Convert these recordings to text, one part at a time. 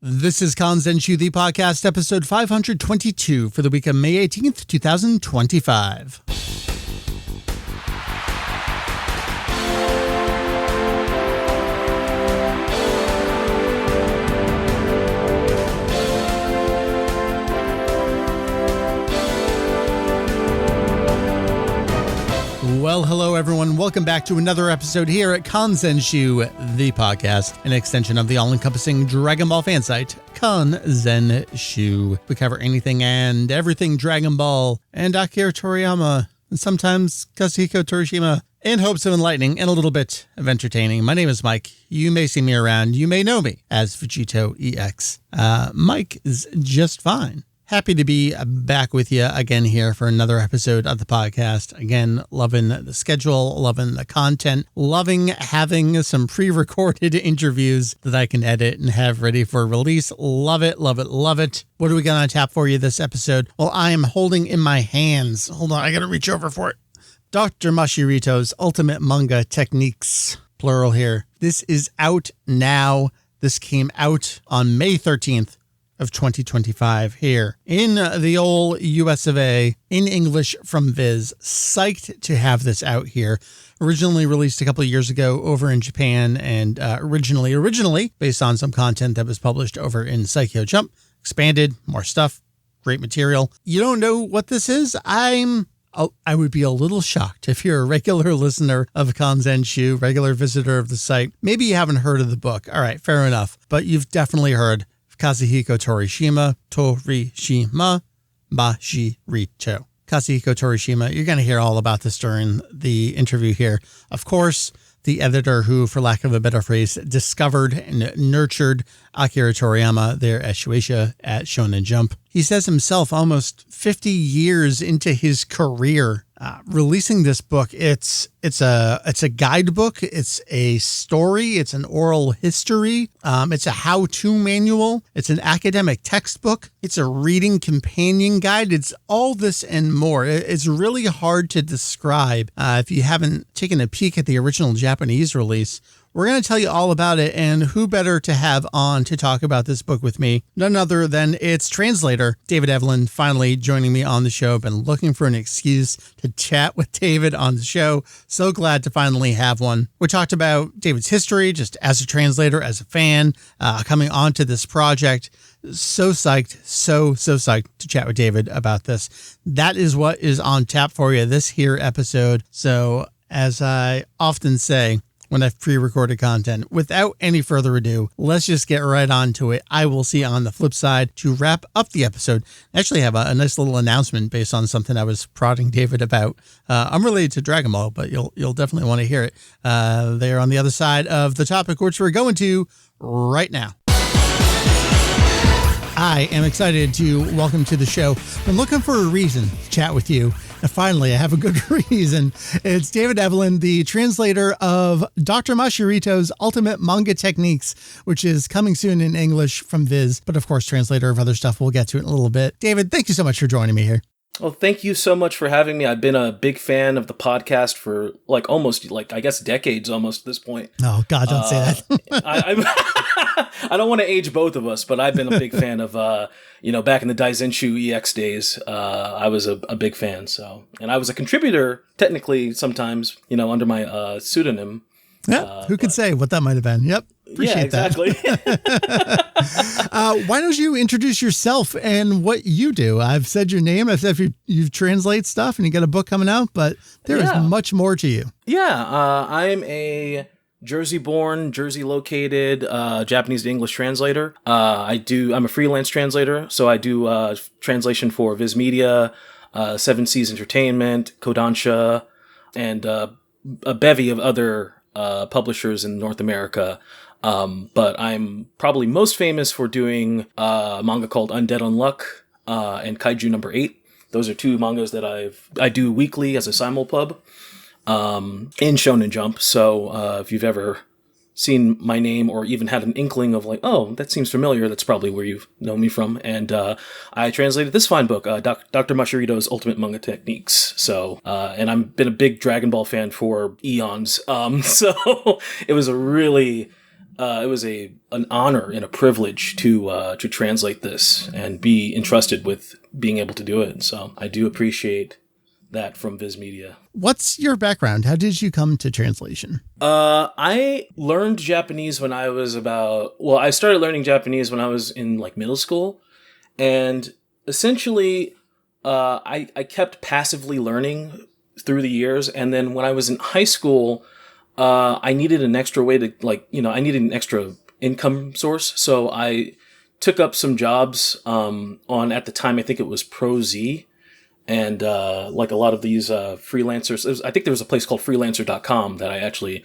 This is Kanzenshuu, the podcast, episode 522 for the week of May 18th, 2025. Well, hello, everyone. Welcome back to another episode here at Kanzenshuu, the podcast, an extension of the all-encompassing Dragon Ball fan site, Kanzenshuu. We cover anything and everything Dragon Ball and Akira Toriyama, and sometimes Kazuhiko Torishima, in hopes of enlightening and a little bit of entertaining. My name is Mike. You may see me around. You may know me as Vegito EX. Mike is just fine. Happy to be back with you again here for another episode of the podcast. Again, loving the schedule, loving the content, loving having some pre-recorded interviews that I can edit and have ready for release. Love it, love it, love it. What do we got on tap for you this episode? Well, I am holding in my hands. Hold on, I gotta reach over for it. Dr. Mashirito's Ultimate Manga Techniques, plural here. This is out now. This came out on May 13th. Of 2025 here in the old US of A in English from Viz. Psyched to have this out here. Originally released a couple of years ago over in Japan and originally based on some content that was published over in Saikyo Jump. Expanded, more stuff, great material. You don't know what this is? I would be a little shocked if you're a regular listener of Kanzenshuu, regular visitor of the site. Maybe you haven't heard of the book. All right, fair enough. But you've definitely heard Kazuhiko Torishima, Mashirito. Kazuhiko Torishima, you're going to hear all about this during the interview here. Of course, the editor who, for lack of a better phrase, discovered and nurtured Akira Toriyama there at Shueisha at Shonen Jump. He says himself almost 50 years into his career releasing this book. It's a guidebook. It's a story. It's an oral history. It's a how-to manual. It's an academic textbook. It's a reading companion guide. It's all this and more. It's really hard to describe if you haven't taken a peek at the original Japanese release. We're going to tell you all about it, and who better to have on to talk about this book with me? None other than its translator, David Evelyn, finally joining me on the show. Been looking for an excuse to chat with David on the show. So glad to finally have one. We talked about David's history, just as a translator, as a fan, coming onto this project. So psyched, so psyched to chat with David about this. That is what is on tap for you this here episode. So as I often say, when I've pre-recorded content, without any further ado, let's just get right on to it. I will see you on the flip side to wrap up the episode. I actually have a nice little announcement based on something I was prodding David about. I'm related to Dragon Ball, but you'll definitely want to hear it. They're on the other side of the topic, which we're going to right now. I am excited to welcome to the show. I'm looking for a reason to chat with you. And finally, I have a good reason. It's David Evelyn, the translator of Dr. Mashirito's Ultimate Manga Techniques, which is coming soon in English from Viz, but of course, translator of other stuff. We'll get to it in a little bit. David, thank you so much for joining me here. Well, thank you so much for having me. I've been a big fan of the podcast for I guess decades almost at this point. Oh, God, don't say that. I don't want to age both of us, but I've been a big fan of, back in the Kanzenshuu EX days, I was a big fan. So, and I was a contributor technically sometimes, under my pseudonym. Yeah, who could say what that might have been? Yep. Appreciate exactly. that. Why don't you introduce yourself and what you do? I've said your name. I've said you translate stuff and you got a book coming out, but there is much more to you. Yeah, I'm a Jersey-born, Jersey-located Japanese to English translator. I'm a freelance translator, so I do translation for Viz Media, Seven Seas Entertainment, Kodansha, and a bevy of other publishers in North America. But I'm probably most famous for doing a manga called Undead Unluck and Kaiju number 8. Those are two mangas that I do weekly as a simulpub in Shonen Jump. So if you've ever seen my name or even had an inkling of that seems familiar, that's probably where you've known me from. And I translated this fine book, Dr. Mashirito's Ultimate Manga Techniques. So, and I've been a big Dragon Ball fan for eons. So it was a really it was an honor and a privilege to translate this and be entrusted with being able to do it. So I do appreciate that from Viz Media. What's your background? How did you come to translation? I learned Japanese when I was I started learning Japanese when I was in like middle school, and essentially, I kept passively learning through the years. And then when I was in high school, I needed an extra way to I needed an extra income source. So I took up some jobs, on, at the time, I think it was ProZ. And, like a lot of these, freelancers, I think there was a place called freelancer.com that I actually,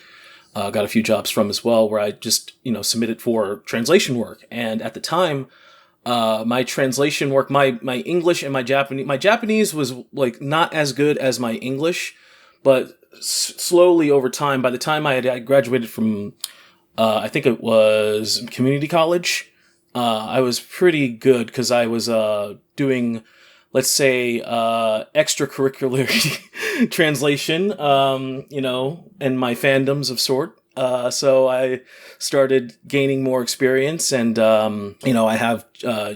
got a few jobs from as well, where I just, submitted for translation work. And at the time, my translation work, my English and my Japanese was like not as good as my English, but slowly over time, by the time I graduated from, I think it was community college, I was pretty good because I was, doing, let's say, extracurricular translation, and my fandoms of sort. So I started gaining more experience, and, I have, I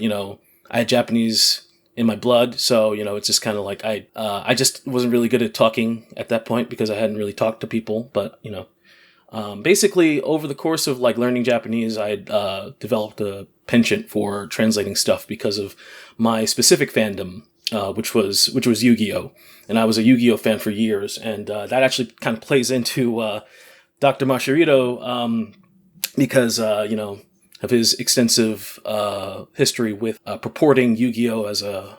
had Japanese in my blood. So, it's just kind of like, I just wasn't really good at talking at that point because I hadn't really talked to people, but, basically over the course of like learning Japanese, I developed a penchant for translating stuff because of my specific fandom, which was Yu-Gi-Oh! And I was a Yu-Gi-Oh! Fan for years. And, that actually kind of plays into, Dr. Mashirito, because, of his extensive, history with, purporting Yu-Gi-Oh! As a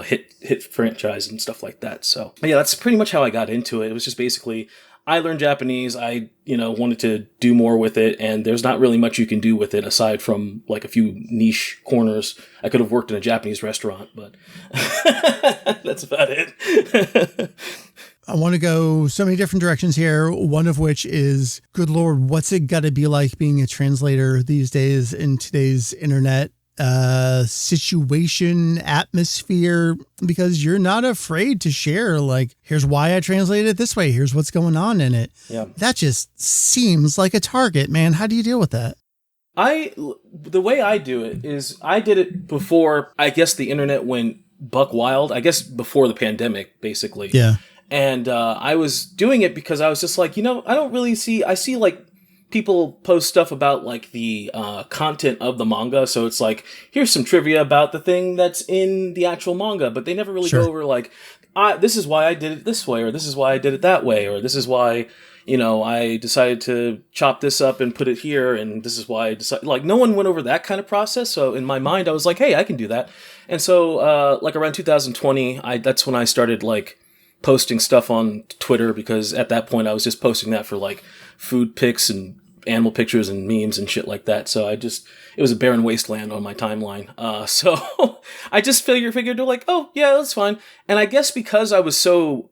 hit franchise and stuff like that. So yeah, that's pretty much how I got into it. It was just basically, I learned Japanese. I, wanted to do more with it, and there's not really much you can do with it aside from like a few niche corners. I could have worked in a Japanese restaurant, but that's about it. I want to go so many different directions here. One of which is, good Lord, what's it got to be like being a translator these days in today's internet situation, atmosphere, because you're not afraid to share, like, here's why I translated it this way. Here's what's going on in it. Yeah. That just seems like a target, man. How do you deal with that? The way I do it is I did it before, I guess the internet went buck wild, I guess before the pandemic, basically. Yeah. And, I was doing it because I was just like, I don't really I see like people post stuff about like the content of the manga. So it's like, here's some trivia about the thing that's in the actual manga, but they never really go over like, this is why I did it this way, or this is why I did it that way, or this is why, I decided to chop this up and put it here, and this is why I decided, like, no one went over that kind of process. So in my mind, I was like, hey, I can do that. And so, like around 2020, that's when I started like posting stuff on Twitter, because at that point I was just posting that for like food pics and animal pictures and memes and shit like that. So it was a barren wasteland on my timeline. So I just figured like, oh yeah, that's fine. And I guess because I was so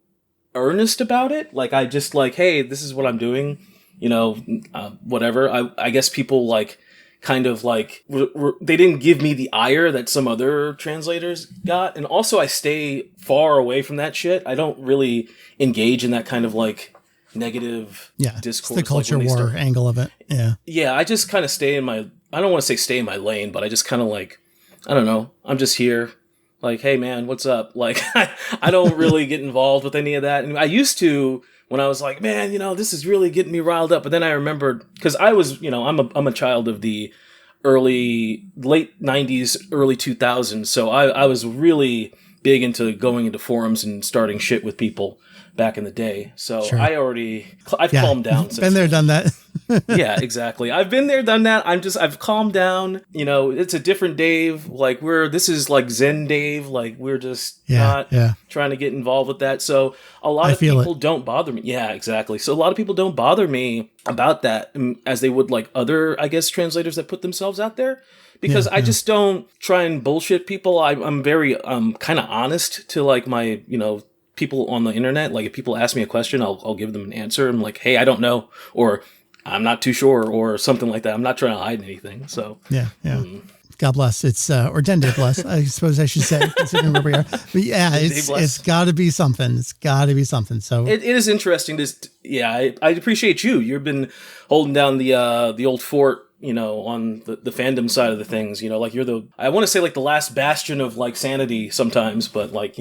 earnest about it, like I just like, hey, this is what I'm doing, whatever. I guess people like kind of like, they didn't give me the ire that some other translators got. And also I stay far away from that shit. I don't really engage in that kind of like negative discourse. It's the culture war angle of it. Yeah. Yeah. I just kind of stay in my, I don't want to say stay in my lane, but I just kind of like, I don't know. I'm just here. Like, hey man, what's up? Like, I don't really get involved with any of that. And I used to, when I was like, man, this is really getting me riled up. But then I remembered, because I was, I'm a child of the late 90s, early 2000s. So I was really big into going into forums and starting shit with people back in the day. So sure. I've calmed down. Been there, done that. Yeah, exactly. I've been there, done that. I've calmed down. It's a different Dave. Like this is like Zen Dave. Like we're just not trying to get involved with that. So a lot of people don't bother me. Yeah, exactly. So a lot of people don't bother me about that as they would like other, I guess, translators that put themselves out there. Because I just don't try and bullshit people. I'm very kind of honest to like my, people on the internet. Like if people ask me a question, I'll give them an answer. I'm like, hey, I don't know, or I'm not too sure, or something like that. I'm not trying to hide anything. So yeah. God bless. It's or Den Day bless, I suppose I should say, considering where we are. But yeah, it's got to be something. It's got to be something. So it is interesting. I appreciate you. You've been holding down the old fort on the fandom side of the things, like you're I want to say like the last bastion of like sanity sometimes, but like,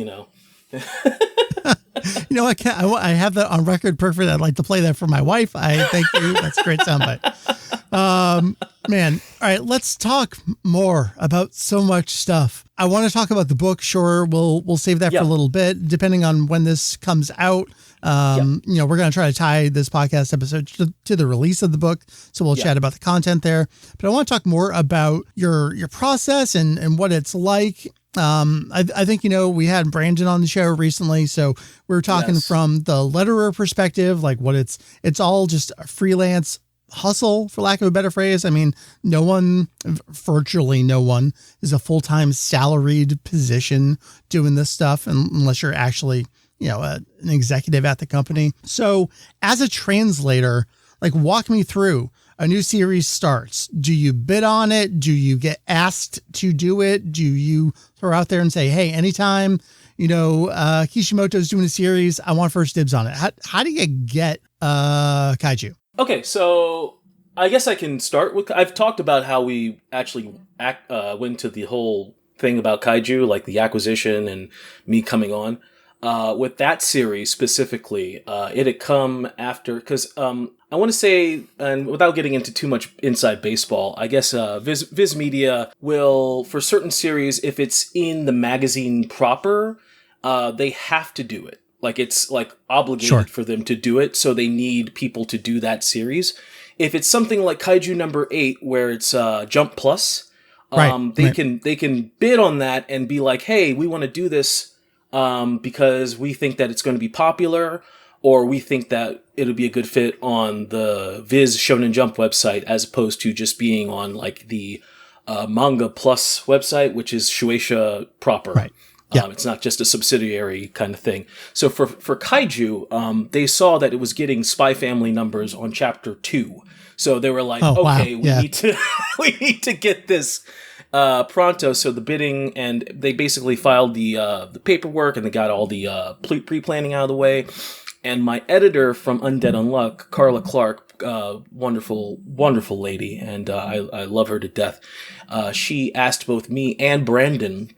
I have that on record perfect. I'd like to play that for my wife. I thank you. That's a great soundbite. Man. All right. Let's talk more about so much stuff. I want to talk about the book. Sure. We'll save that for a little bit, depending on when this comes out. We're going to try to tie this podcast episode to the release of the book. So we'll chat about the content there, but I want to talk more about your process and what it's like. I think, we had Brandon on the show recently, so we were talking from the letterer perspective, like what it's all just a freelance hustle, for lack of a better phrase. I mean, virtually no one is a full-time salaried position doing this stuff unless you're actually, an executive at the company. So as a translator, like walk me through. A new series starts. Do you bid on it? Do you get asked to do it? Do you throw out there and say, hey, anytime, Kishimoto's doing a series, I want first dibs on it. How do you get kaiju? Okay, so I guess I can start with, I've talked about how we actually went to the whole thing about kaiju, like the acquisition and me coming on. With that series specifically, it had come after, because I want to say, and without getting into too much inside baseball, I guess Viz Media will, for certain series, if it's in the magazine proper, they have to do it. Like it's like obligated for them to do it, so they need people to do that series. If it's something like Kaiju number 8, where it's Jump Plus, they can bid on that and be like, hey, we want to do this because we think that it's going to be popular, or we think that it'll be a good fit on the Viz Shonen Jump website, as opposed to just being on like the Manga Plus website, which is Shueisha proper. Right. Yeah. It's not just a subsidiary kind of thing. So for Kaiju, they saw that it was getting Spy Family numbers on chapter 2. So they were like, we need to get this pronto. So the bidding, and they basically filed the paperwork, and they got all the pre-planning out of the way. And my editor from Undead Unluck, Carla Clark, wonderful, wonderful lady, and I love her to death. She asked both me and Brandon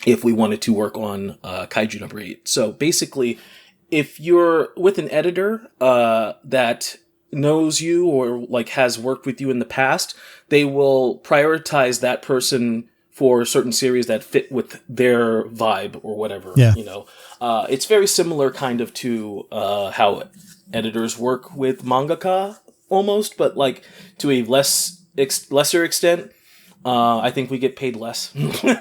if we wanted to work on Kaiju number 8. So basically, if you're with an editor that knows you or like has worked with you in the past, they will prioritize that person for certain series that fit with their vibe or whatever. Yeah. It's very similar kind of to how editors work with mangaka almost, but like to a lesser extent. I think we get paid less, but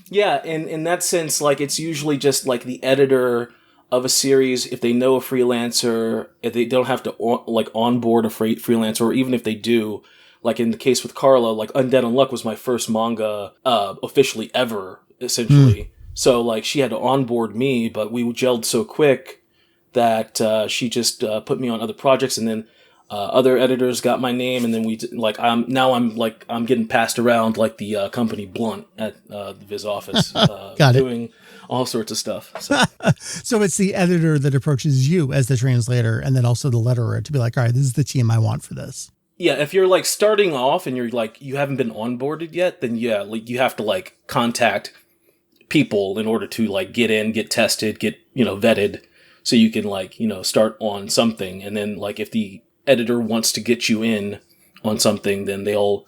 yeah, in that sense, like it's usually just like the editor of a series. If they know a freelancer, if they don't have to onboard a freelancer, or even if they do, like in the case with Carla, like Undead Unluck was my first manga officially ever, essentially. So like she had to onboard me, but we gelled so quick that she just put me on other projects, and then other editors got my name, and then I'm getting passed around like the company Blunt at the Viz office, doing all sorts of stuff. So. So it's the editor that approaches you as the translator, and then also the letterer to be like, all right, this is the team I want for this. Yeah, if you're like starting off and you're like you haven't been onboarded yet, then yeah, like you have to like contact people in order to like get in, get tested, get vetted, so you can like start on something, and then like if the editor wants to get you in on something, then they'll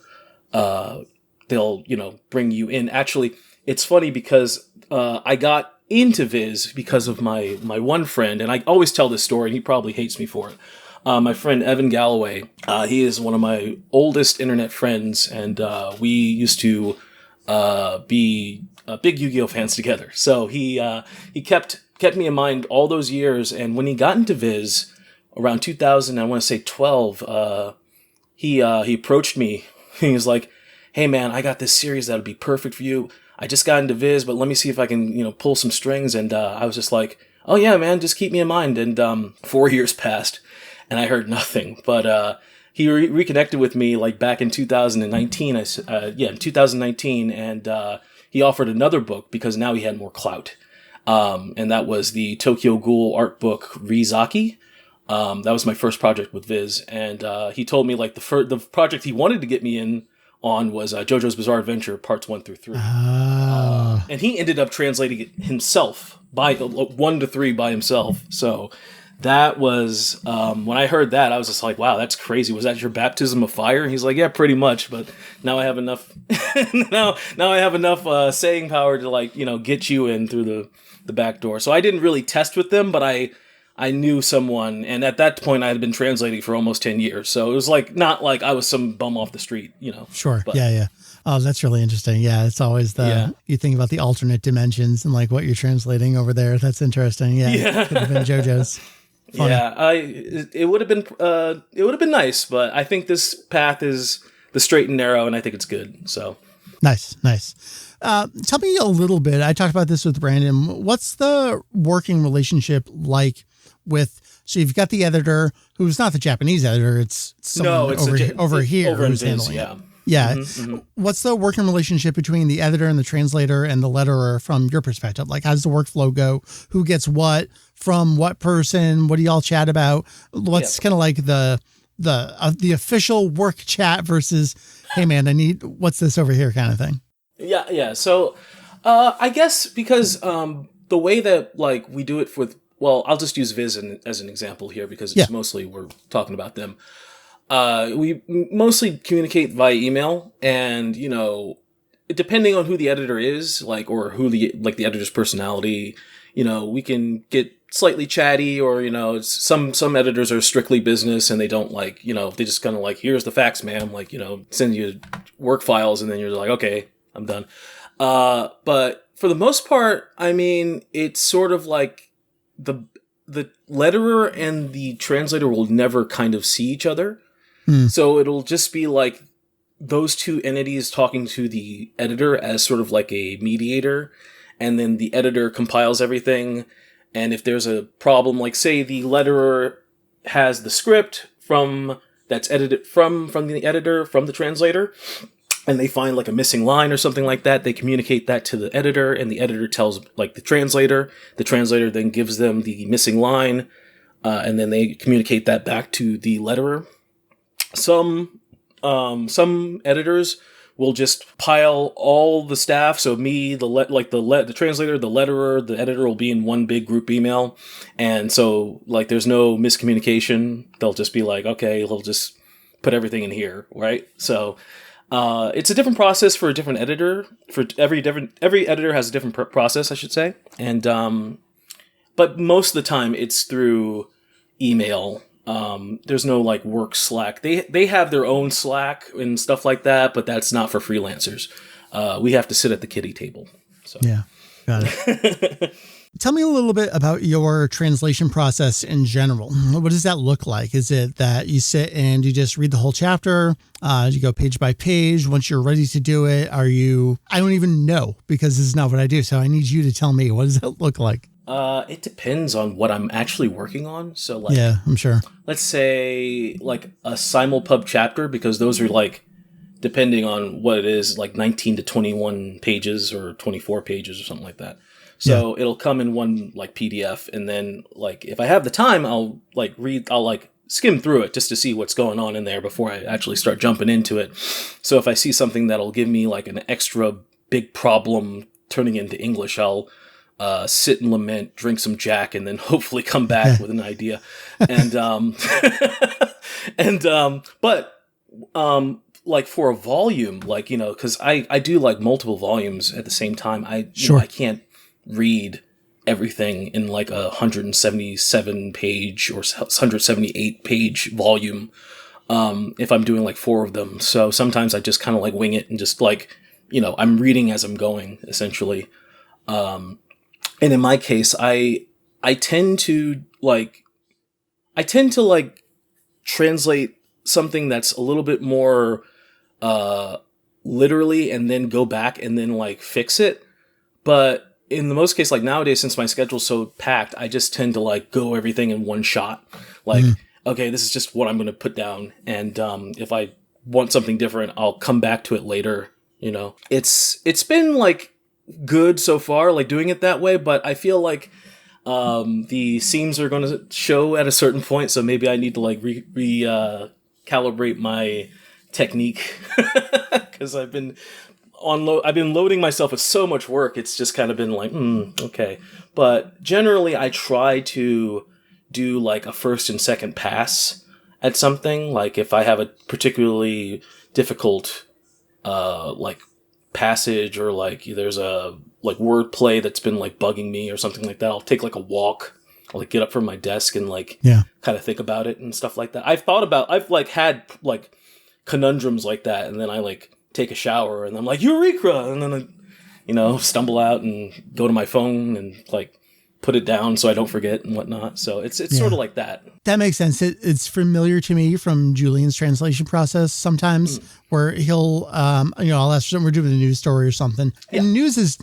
bring you in. Actually, it's funny because I got into Viz because of my one friend, and I always tell this story, and he probably hates me for it. My friend Evan Galloway, he is one of my oldest internet friends, and we used to be big Yu-Gi-Oh fans together. So he kept me in mind all those years, and when he got into Viz around 2000, I want to say 12, he approached me. He was like, hey man, I got this series that would be perfect for you. I just got into Viz, but let me see if I can, pull some strings. And I was just like, oh yeah, man, just keep me in mind. And 4 years passed, and I heard nothing. But he reconnected with me like back in 2019. In 2019, and he offered another book because now he had more clout. And that was the Tokyo Ghoul art book Rizaki. That was my first project with Viz, and he told me like the project he wanted to get me in on was JoJo's Bizarre Adventure parts 1 through 3. And he ended up translating it himself by 1 to 3 by himself. So that was when I heard that, I was just like, wow, that's crazy. Was that your baptism of fire? And he's like, yeah, pretty much. But now I have enough now I have enough saying power to like, get you in through the back door. So I didn't really test with them, but I knew someone, and at that point I had been translating for almost 10 years. So it was like, not like I was some bum off the street, Sure. But, yeah. Oh, that's really interesting. Yeah. It's always you think about the alternate dimensions and like what you're translating over there. That's interesting. Yeah. It could have been JoJo's. Funny. Yeah. It would have been nice, but I think this path is the straight and narrow, and I think it's good. So nice. Tell me a little bit. I talked about this with Brandon. What's the working relationship like so you've got the editor who's not the Japanese editor. It's someone over here who's handling it. Yeah. Mm-hmm. What's the working relationship between the editor and the translator and the letterer from your perspective? Like, how does the workflow go? Who gets what from what person? What do y'all chat about? What's kind of like the official work chat versus, hey man, what's this over here kind of thing? Yeah. So, I guess because, the way that like we do it I'll just use Viz as an example here because it's mostly we're talking about them. We mostly communicate via email, and depending on who the editor is, like, or who the editor's personality, we can get slightly chatty, or some editors are strictly business and they don't like, they just kind of like, here's the facts, ma'am, like, send you work files, and then you're like, okay, I'm done. But for the most part, I mean, it's sort of like the letterer and the translator will never kind of see each other. So it'll just be like those two entities talking to the editor as sort of like a mediator, and then the editor compiles everything. And if there's a problem, like say the letterer has the script that's edited from the editor, from the translator, and they find like a missing line or something like that, they communicate that to the editor, and the editor tells like the translator then gives them the missing line, and then they communicate that back to the letterer. Some editors will just pile all the staff. So me, the translator, the letterer, the editor will be in one big group email. And so like, there's no miscommunication. They'll just be like, okay, we'll just put everything in here. Right. So, it's a different process for a different editor. For every editor has a different process, I should say. And, but most of the time it's through email. There's no like work Slack. They have their own Slack and stuff like that, but that's not for freelancers. We have to sit at the kiddie table. So. Yeah, got it. Tell me a little bit about your translation process in general. What does that look like? Is it that you sit and you just read the whole chapter? You go page by page? Once you're ready to do it, I don't even know, because this is not what I do. So I need you to tell me, what does that look like? It depends on what I'm actually working on. So like, yeah, I'm sure. Let's say like a simulpub chapter, because those are like, depending on what it is, like 19 to 21 pages or 24 pages or something like that. So it'll come in one like PDF, and then like if I have the time, I'll skim through it just to see what's going on in there before I actually start jumping into it. So if I see something that'll give me like an extra big problem turning into English, I'll sit and lament, drink some Jack, and then hopefully come back with an idea. And like for a volume, like, because I do like multiple volumes at the same time. I can't read everything in like a 177 page or 178 page volume if I'm doing like 4 of them. So sometimes I just kind of like wing it and just like, I'm reading as I'm going, essentially. And in my case, I tend to translate something that's a little bit more literally, and then go back and then like fix it. But in the most case, like nowadays, since my schedule's so packed, I just tend to like go everything in one shot. Like, okay, this is just what I'm going to put down. And if I want something different, I'll come back to it later. It's been like good so far, like doing it that way. But I feel like The seams are going to show at a certain point, so maybe I need to like calibrate my technique because I've been loading myself with so much work. It's just kind of been like, okay. But generally, I try to do like a first and second pass at something. Like if I have a particularly difficult like passage, or like there's a like wordplay that's been like bugging me or something like that, I'll take like a walk. I'll like get up from my desk and like kind of think about it and stuff like that. I've like had like conundrums like that, and then I like take a shower and I'm like, Eureka! And then I, stumble out and go to my phone and like put it down so I don't forget and whatnot. So it's sort of like that. That makes sense. It's familiar to me from Julian's translation process sometimes, where he'll, I'll ask we're doing a news story or something. Yeah. And news is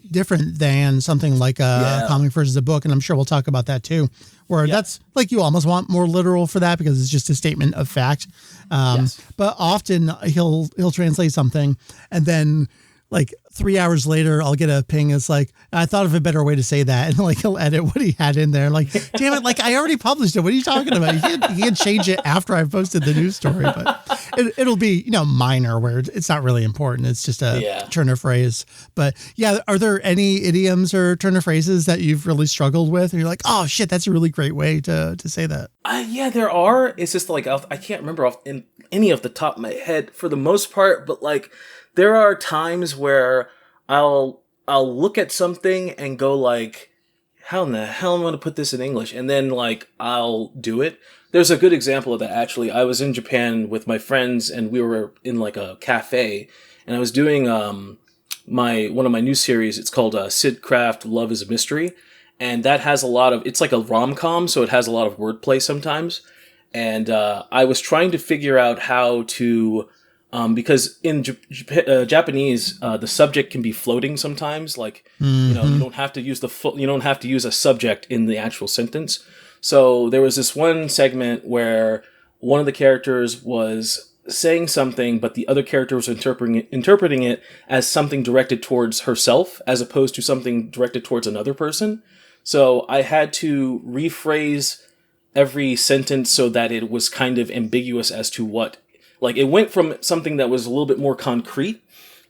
different than something like a comic versus a book. And I'm sure we'll talk about that too, where that's like, you almost want more literal for that because it's just a statement of fact. But often he'll translate something and then like 3 hours later, I'll get a ping. It's like, I thought of a better way to say that. And like, he'll edit what he had in there. Like, damn it. Like, I already published it. What are you talking about? You can't change it after I've posted the news story, but it'll be, minor where it's not really important. It's just a turn of phrase. But yeah, are there any idioms or turn of phrases that you've really struggled with? And you're like, oh shit, that's a really great way to say that. Yeah, there are. It's just like, I can't remember in any of the top of my head for the most part, but like, there are times where I'll look at something and go like, how in the hell am I going to put this in English? And then like, I'll do it. There's a good example of that, actually. I was in Japan with my friends and we were in like a cafe and I was doing one of my new series. It's called Sid Craft Love is a Mystery. And that has it's like a rom-com, so it has a lot of wordplay sometimes. And I was trying to figure out how to... because in Japanese, the subject can be floating sometimes. Like, you don't have to use you don't have to use a subject in the actual sentence. So there was this one segment where one of the characters was saying something, but the other character was interpreting it as something directed towards herself, as opposed to something directed towards another person. So I had to rephrase every sentence so that it was kind of ambiguous as to what. Like, it went from something that was a little bit more concrete,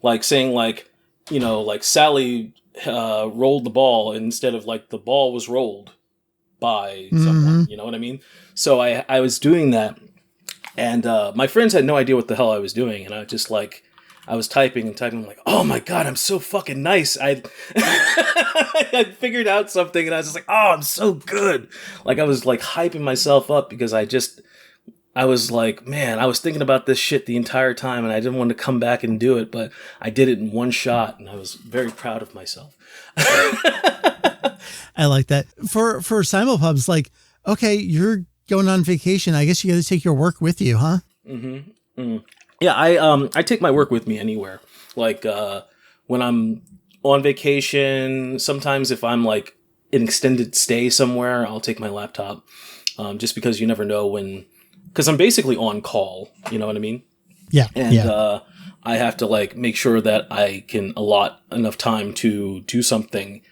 like saying, like, like Sally rolled the ball instead of, like, the ball was rolled by someone, you know what I mean? So I was doing that, and my friends had no idea what the hell I was doing, and I just, like, I was typing, like, oh my god, I'm so fucking nice. I figured out something, and I was just like, oh, I'm so good. Like, I was, like, hyping myself up because I was like, man, I was thinking about this shit the entire time and I didn't want to come back and do it, but I did it in one shot and I was very proud of myself. I like that. For simulpubs, like, okay, you're going on vacation. I guess you got to take your work with you, huh? Mm-hmm. Mm. Yeah, I take my work with me anywhere. Like, when I'm on vacation, sometimes if I'm like an extended stay somewhere, I'll take my laptop, just because you never know when... Because I'm basically on call, you know what I mean? Yeah. And I have to like make sure that I can allot enough time to do something.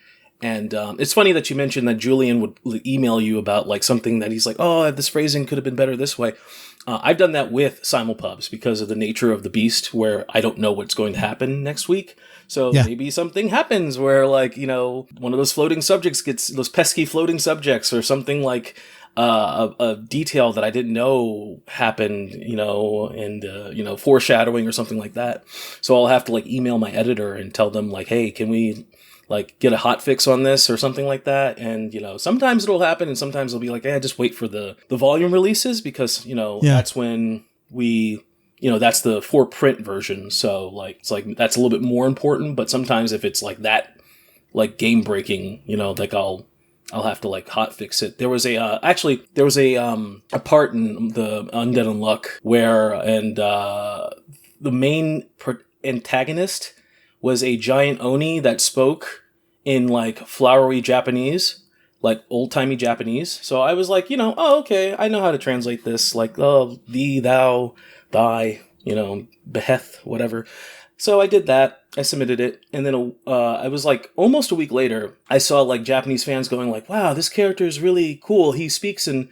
And it's funny that you mentioned that Julian would email you about like something that he's like, oh, this phrasing could have been better this way. I've done that with simulpubs because of the nature of the beast, where I don't know what's going to happen next week. So maybe something happens where like, one of those floating subjects gets those pesky floating subjects or something like... a detail that I didn't know happened, and, foreshadowing or something like that. So I'll have to like email my editor and tell them like, hey, can we like get a hot fix on this or something like that? And, sometimes it'll happen and sometimes it'll be like, just wait for the volume releases because, that's when we, that's the for print version. So like, it's like, that's a little bit more important, but sometimes if it's like that, like game breaking, like I'll have to like hot fix it. There was a part in the Undead Unluck where the main antagonist was a giant oni that spoke in like flowery Japanese, like old timey Japanese. So I was like, oh, okay, I know how to translate this. Like, oh, thee, thou, thy, beheth, whatever. So I did that. I submitted it. And then I was like almost a week later, I saw like Japanese fans going like, wow, this character is really cool. He speaks in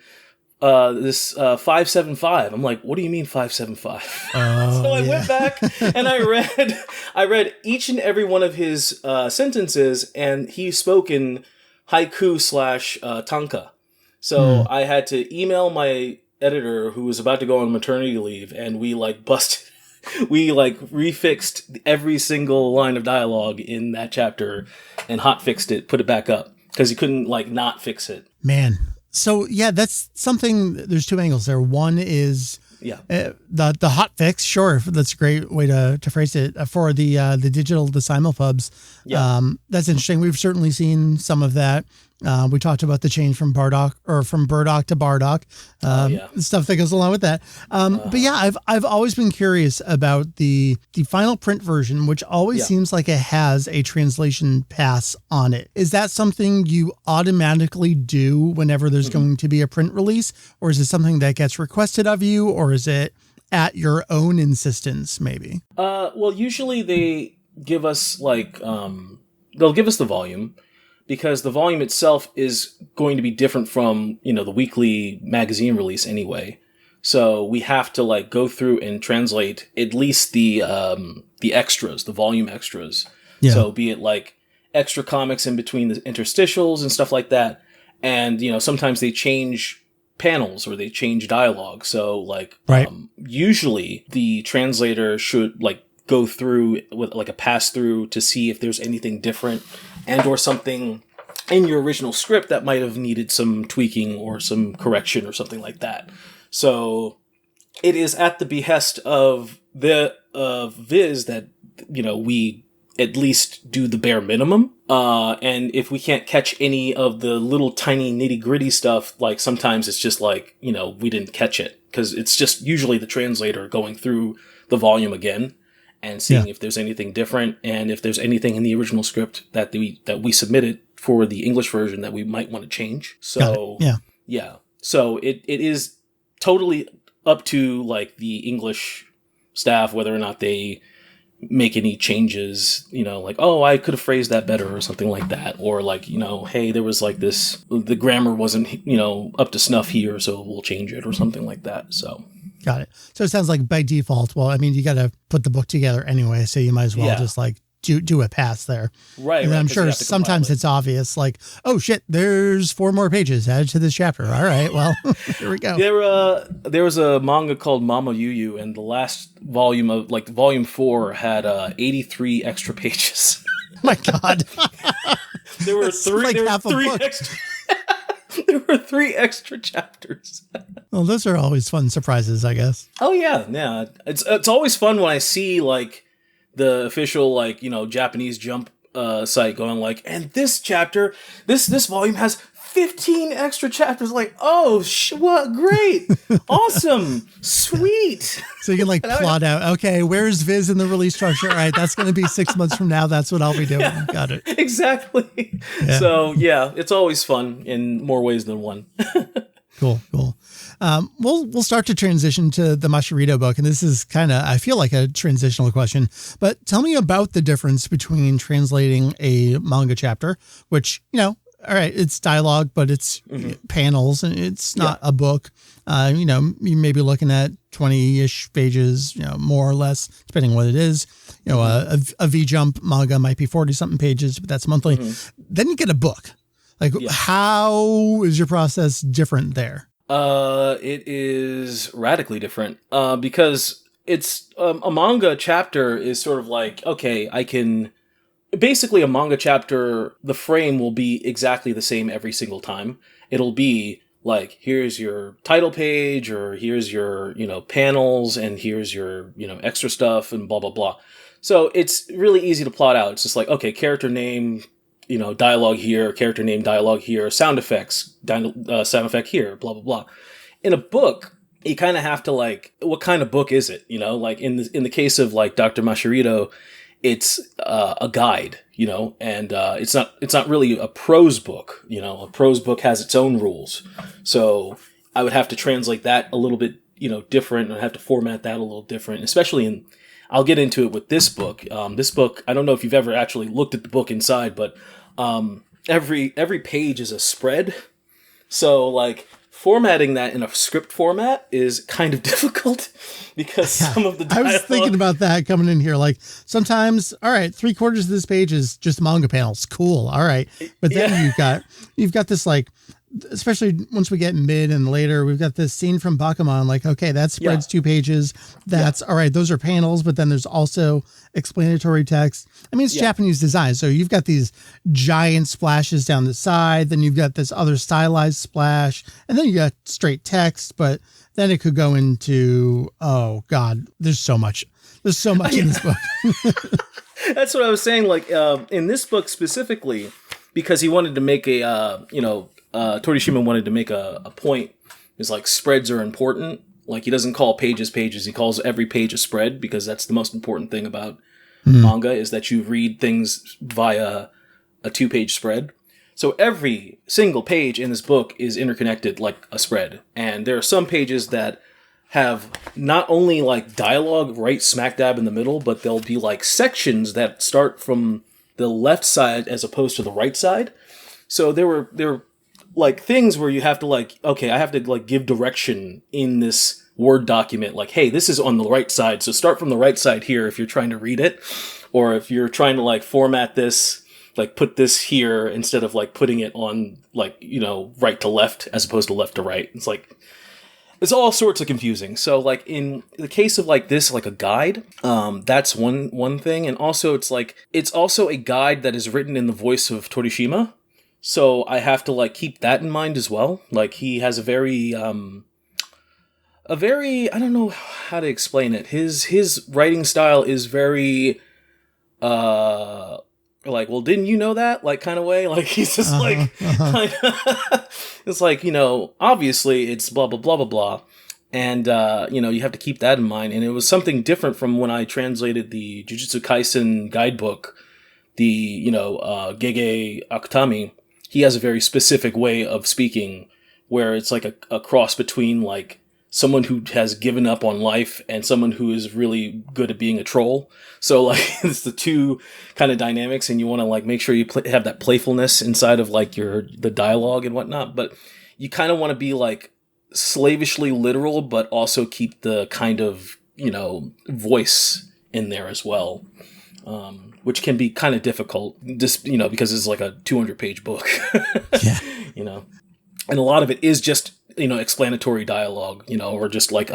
this 575. I'm like, what do you mean 575? So I went back and I read each and every one of his sentences, and he spoke in haiku / tanka. So I had to email my editor who was about to go on maternity leave, and we refixed every single line of dialogue in that chapter and hotfixed it, put it back up, because you couldn't like not fix it. Man. So yeah, that's something, there's two angles there. One is the hot fix. Sure. That's a great way to phrase it for the simulpubs. Yeah. That's interesting. We've certainly seen some of that. We talked about the change from Bardock to Bardock, stuff that goes along with that. But yeah, I've always been curious about the final print version, which always seems like it has a translation pass on it. Is that something you automatically do whenever there's going to be a print release, or is it something that gets requested of you, or is it at your own insistence, maybe? Well, usually they give us they'll give us the volume, because the volume itself is going to be different from, the weekly magazine release anyway. So we have to go through and translate at least the extras, the volume extras. Yeah. So be it extra comics in between the interstitials and stuff like that. And, sometimes they change panels or they change dialogue. So usually the translator should go through with a pass through to see if there's anything different and or something in your original script that might have needed some tweaking or some correction or something like that. So it is at the behest of Viz that, we at least do the bare minimum. And if we can't catch any of the little tiny nitty gritty stuff, sometimes it's just we didn't catch it, because it's just usually the translator going through the volume again and seeing if there's anything different, and if there's anything in the original script that we submitted for the English version that we might want to change. So so it is totally up to the English staff whether or not they make any changes. I could have phrased that better or something like that, or hey, there was this, the grammar wasn't up to snuff here, so we'll change it or something like that. So. Got it. So it sounds like by default, well, I mean, you got to put the book together anyway, so you might as well just do a pass there. Right. And I'm sure sometimes it's obvious, oh shit, there's 4 more pages added to this chapter. All right, well, here we go. There was a manga called Mama Yuyu, and the last volume of volume 4 had 83 extra pages. My God. There were three extra. There were 3 extra chapters. Well, those are always fun surprises, I guess. Oh yeah. It's always fun when I see the official Japanese Jump site going and this chapter, this volume has 15 extra chapters. What? Great. Awesome. Sweet. So you can plot out, okay, where's Viz in the release structure? All right, that's going to be 6 months from now. That's what I'll be doing. Yeah, got it. Exactly. Yeah. So yeah, it's always fun in more ways than one. Cool. We'll start to transition to the Mashirito book, and this is kind of, I feel like a transitional question, but tell me about the difference between translating a manga chapter, which, all right, it's dialogue, but it's panels, and it's not a book. You may be looking at 20-ish pages, more or less, depending on what it is. A V-Jump manga might be 40-something pages, but that's monthly. Then you get a book. How is your process different there? It is radically different, because it's a manga chapter is sort of okay, I can... Basically, a manga chapter, the frame will be exactly the same every single time. It'll be here's your title page, or here's your, panels, and here's your, extra stuff, and blah, blah, blah. So it's really easy to plot out. It's just okay, character name, dialogue here, character name, dialogue here, sound effects, sound effect here, blah, blah, blah. In a book, you kind of have to what kind of book is it? In the case of Dr. Mashirito, it's a guide, and it's not really a prose book. A prose book has its own rules. So I would have to translate that a little bit different, and I have to format that a little different, especially I'll get into it with this book. This book, I don't know if you've ever actually looked at the book inside, but every page is a spread. So like formatting that in a script format is kind of difficult because some of the dialogue... I was thinking about that coming in here. Like sometimes, all right, 3/4 of this page is just manga panels. Cool. All right. But then you've got this like, especially once we get mid and later, we've got this scene from Bakuman, like, okay, that spreads 2 pages. That's all right. Those are panels, but then there's also explanatory text. I mean, it's Japanese design. So you've got these giant splashes down the side. Then you've got this other stylized splash, and then you got straight text, but then it could go into, oh God, there's so much in this book. That's what I was saying. Like, in this book specifically, because he wanted to make Torishima wanted to make a point, is like spreads are important. Like he doesn't call pages, he calls every page a spread, because that's the most important thing about manga, is that you read things via a 2-page spread. So every single page in this book is interconnected like a spread. And there are some pages that have not only like dialogue right smack dab in the middle, but there'll be like sections that start from the left side as opposed to the right side. So there were like things where you have to like, okay, I have to like give direction in this Word document. Like, hey, this is on the right side. So start from the right side here if you're trying to read it. Or if you're trying to like format this, like put this here instead of like putting it on like, right to left as opposed to left to right. It's like, it's all sorts of confusing. So like in the case of like this, like a guide, that's one thing. And also it's also a guide that is written in the voice of Torishima. So I have to like keep that in mind as well. Like he has a very, I don't know how to explain it. His writing style is very, like, well, didn't you know that? Like kind of way. Like he's just it's like, obviously it's blah, blah, blah, blah, blah. And, you have to keep that in mind. And it was something different from when I translated the Jujutsu Kaisen guidebook, the, Gege Akutami. He has a very specific way of speaking where it's like a cross between like someone who has given up on life and someone who is really good at being a troll. So like it's the two kind of dynamics, and you want to like make sure you have that playfulness inside of like the dialogue and whatnot. But you kind of want to be like slavishly literal, but also keep the kind of, voice in there as well. Which can be kind of difficult, just, because it's like a 200-page book, and a lot of it is just, explanatory dialogue, or just like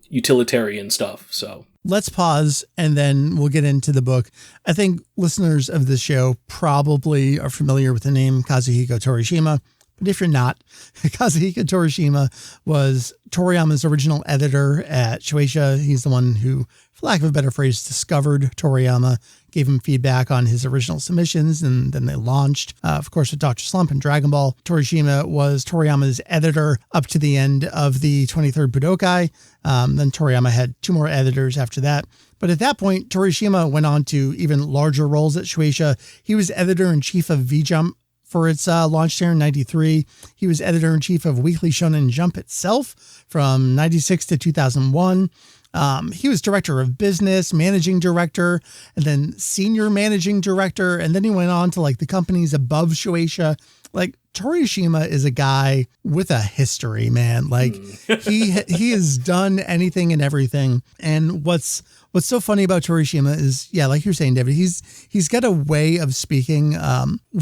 utilitarian stuff. So let's pause and then we'll get into the book. I think listeners of this show probably are familiar with the name Kazuhiko Torishima. But if you're not, Kazuhiko Torishima was Toriyama's original editor at Shueisha. He's the one who, for lack of a better phrase, discovered Toriyama, gave him feedback on his original submissions, and then they launched. Of course, with Dr. Slump and Dragon Ball, Torishima was Toriyama's editor up to the end of the 23rd Budokai. Then Toriyama had 2 more editors after that. But at that point, Torishima went on to even larger roles at Shueisha. He was editor-in-chief of V-Jump for its launch there in 93. He was editor-in-chief of Weekly Shonen Jump itself from 96 to 2001. He was director of business, managing director, and then senior managing director. And then he went on to like the companies above Shueisha. Like Torishima is a guy with a history, man. Like he has done anything and everything. And what's so funny about Torishima is, like you're saying, David, he's got a way of speaking,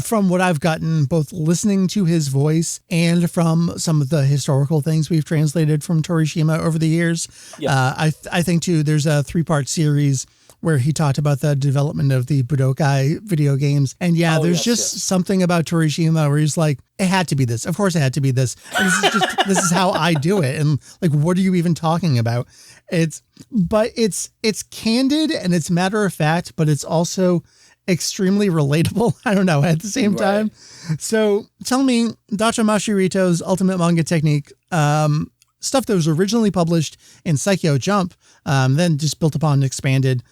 from what I've gotten, both listening to his voice and from some of the historical things we've translated from Torishima over the years. Yeah. I think too, there's a 3-part series where he talked about the development of the Budokai video games. And there's something about Torishima where he's like, it had to be this. Of course it had to be this. And this is how I do it. And like, what are you even talking about? It's candid and it's matter of fact, but it's also extremely relatable. I don't know, at the same time. So tell me, Dr. Mashirito's Ultimate Manga Technique, stuff that was originally published in Saikyo Jump, then just built upon and expanded.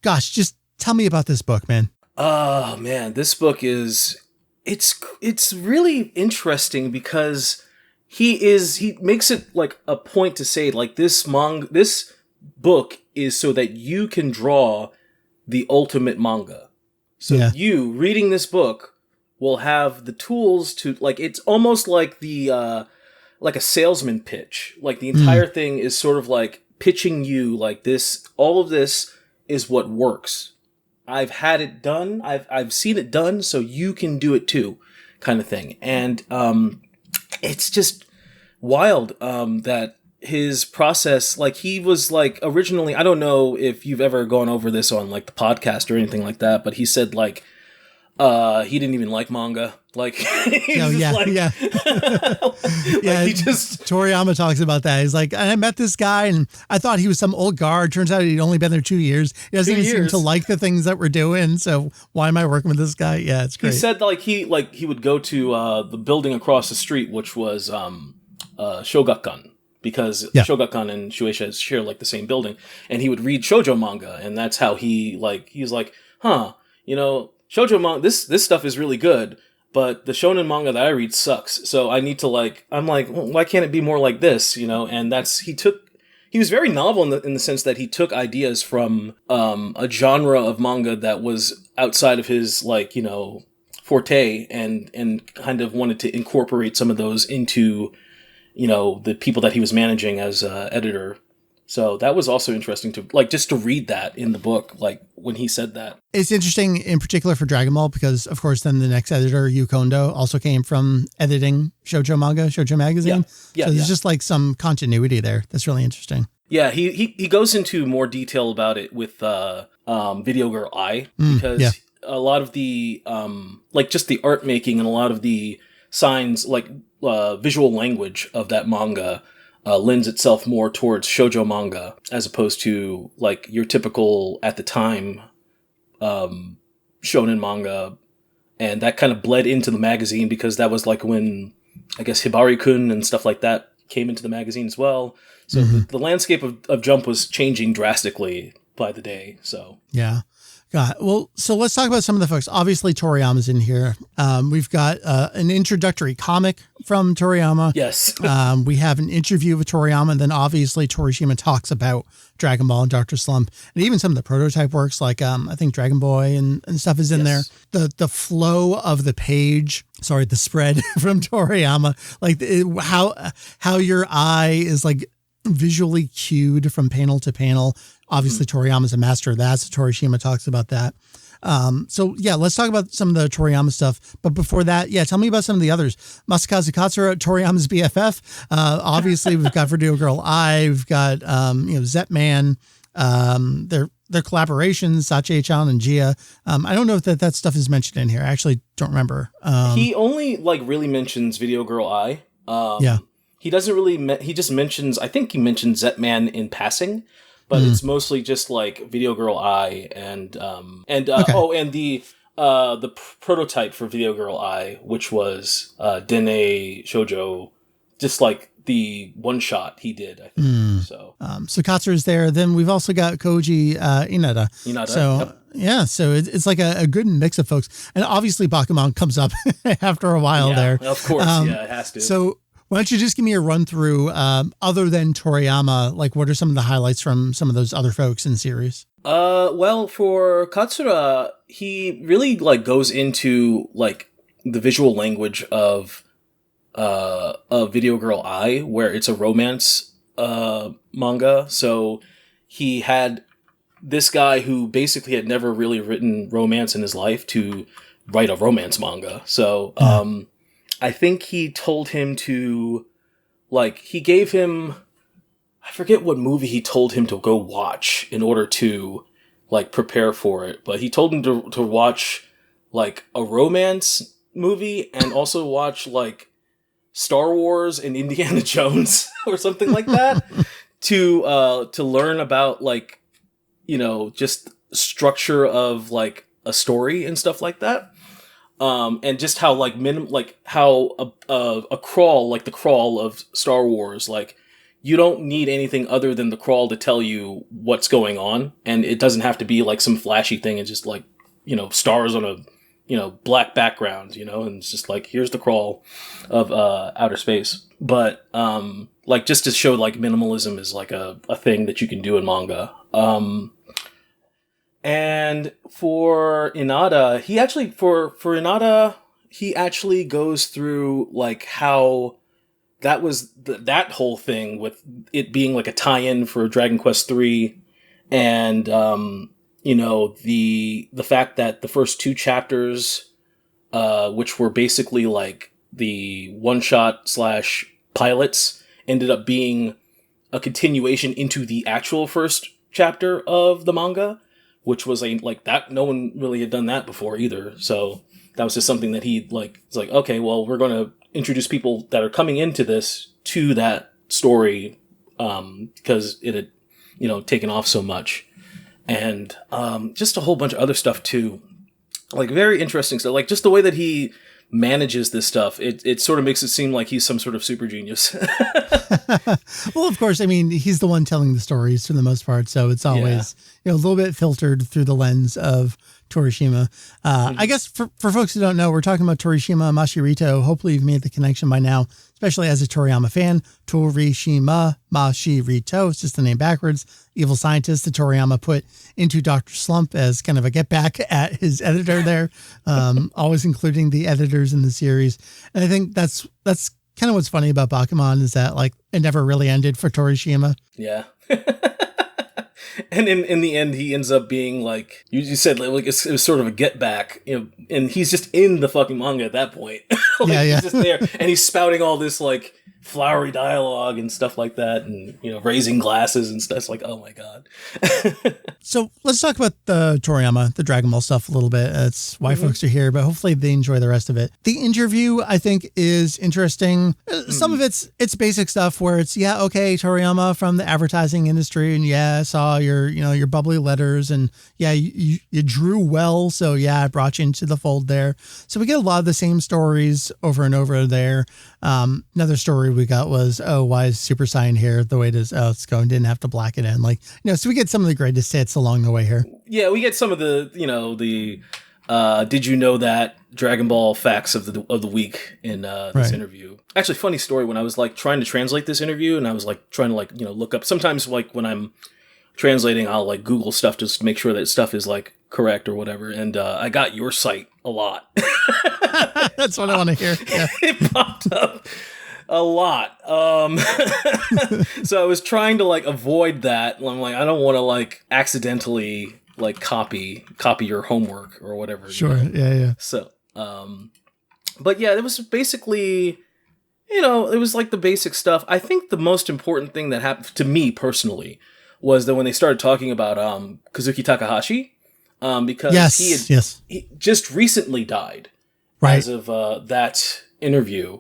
Gosh, just tell me about this book, man. Oh man, this book it's really interesting because he makes it like a point to say like this book is so that you can draw the ultimate manga. So you reading this book will have the tools to, like, it's almost like like a salesman pitch. Like the entire thing is sort of like pitching you like this, all of this is what works. I've had it done. I've seen it done, so you can do it too, kind of thing. And it's just wild that his process, like he was like originally, I don't know if you've ever gone over this on like the podcast or anything like that, but he said like he didn't even like manga. Like, yeah. Like he just Toriyama talks about that. He's like, I met this guy and I thought he was some old guard. Turns out he'd only been there 2 years. He doesn't even seem to like the things that we're doing. So why am I working with this guy? Yeah, it's great. He said like he would go to the building across the street, which was Shogakukan, because Shogakukan and Shueisha share like the same building, and he would read shoujo manga, and that's how he's like, you know, shoujo manga, this stuff is really good, but the shonen manga that I read sucks. So I need to I'm like, well, why can't it be more like this? You know, and he was very novel in the sense that he took ideas from a genre of manga that was outside of his, like, you know, forte, and kind of wanted to incorporate some of those into, you know, the people that he was managing as editor. So that was also interesting to, like, just to read that in the book, like when he said that. It's interesting in particular for Dragon Ball because, of course, then the next editor, Yu Kondo, also came from editing shoujo manga, shoujo magazine. So there's just like some continuity there. That's really interesting. Yeah, he goes into more detail about it with Video Girl Ai, because a lot of the, like just the art making and a lot of the signs, like visual language of that manga lends itself more towards shoujo manga as opposed to like your typical, at the time, shonen manga. And that kind of bled into the magazine because that was like when, I guess, Hibari-kun and stuff like that came into the magazine as well. So the landscape of Jump was changing drastically by the day. So yeah. Got it. Well, so let's talk about some of the folks. Obviously, Toriyama's in here. We've got an introductory comic from Toriyama. Yes. We have an interview with Toriyama, and then obviously Torishima talks about Dragon Ball and Dr. Slump, and even some of the prototype works, like I think Dragon Boy and stuff is in there. The flow of the page, the spread from Toriyama, like how your eye is like visually cued from panel to panel. Obviously, Toriyama's a master of that, so Torishima talks about that. So, yeah, let's talk about some of the Toriyama stuff. But before that, tell me about some of the others. Masakazu Katsura, Toriyama's BFF. Obviously, we've got Video Girl Ai. We've got, Zetman. Their collaborations, Sachi-chan and Gia. I don't know if that stuff is mentioned in here. I actually don't remember. He only, really mentions Video Girl Ai. He doesn't really, he just mentions, I think he mentioned Zetman in passing. But it's mostly just like Video Girl Ai and the prototype for Video Girl Ai, which was Dene Shoujo, just like the one shot he did, I think. So Katsura is there. Then we've also got Koji Inada. So so it's like a good mix of folks, and obviously Bakuman comes up after a while there. Of course, it has to. So why don't you just give me a run through, other than Toriyama, like what are some of the highlights from some of those other folks in the series? Well, for Katsura, he really goes into the visual language of Video Girl Ai, where it's a romance manga. So he had this guy who basically had never really written romance in his life to write a romance manga. So I think he told him to, he gave him, I forget what movie he told him to go watch in order to, prepare for it. But he told him to watch, a romance movie and also watch, Star Wars and Indiana Jones or something like that to learn about, just structure of, a story and stuff like that. And just how how a crawl, the crawl of Star Wars, you don't need anything other than the crawl to tell you what's going on, and it doesn't have to be some flashy thing. It's just stars on a black background, and it's just like, here's the crawl of outer space. But like, just to show like minimalism is like a thing that you can do in manga. And for Inada, he actually goes through like how that was that whole thing with it being like a tie-in for Dragon Quest III, and the fact that the first 2 chapters, which were basically like the one-shot / pilots, ended up being a continuation into the actual first chapter of the manga, which was like that. No one really had done that before either. So that was just something that it's like, okay, well, we're going to introduce people that are coming into this to that story, because it had, taken off so much. And just a whole bunch of other stuff too. Like, very interesting stuff. Like, just the way that he manages this stuff, it sort of makes it seem like he's some sort of super genius. Well, of course, I mean, he's the one telling the stories for the most part, so it's always a little bit filtered through the lens of Torishima. I guess for folks who don't know, we're talking about Torishima Mashirito. Hopefully you've made the connection by now, especially as a Toriyama fan. Torishima Mashirito, it's just the name backwards. Evil scientist that Toriyama put into Dr. Slump as kind of a get back at his editor there, always including the editors in the series. And I think that's kind of what's funny about Bakuman, is that like it never really ended for Torishima. Yeah. And in the end, he ends up being like you said, like it was sort of a get back, and he's just in the fucking manga at that point. He's just there, and he's spouting all this like flowery dialogue and stuff like that, and raising glasses and stuff. It's like, oh my god. So let's talk about the Toriyama, the Dragon Ball stuff a little bit. That's why folks are here, but hopefully they enjoy the rest of it. The interview, I think, is interesting. Some of it's basic stuff where it's, Toriyama from the advertising industry, and I saw your bubbly letters, and you drew well, so I brought you into the fold there. So we get a lot of the same stories over and over there. Another story we got was, why is Super Saiyan here the way it is? Oh, it's going, didn't have to black it in. So we get some of the greatest hits along the way here. Yeah, we get some of the, did you know that Dragon Ball facts of the week in this interview. Actually, funny story, when I was like trying to translate this interview, and I was like trying to look up, sometimes like when I'm translating, I'll like Google stuff just to make sure that stuff is like correct or whatever. And I got your site a lot. That's what I want to hear. Yeah. It popped up a lot. So I was trying to like avoid that. I'm like, I don't want to like accidentally like copy your homework or whatever. Sure. Yeah. So, but yeah, it was basically, it was like the basic stuff. I think the most important thing that happened to me personally was that when they started talking about Kazuki Takahashi, because he just recently died as of that interview.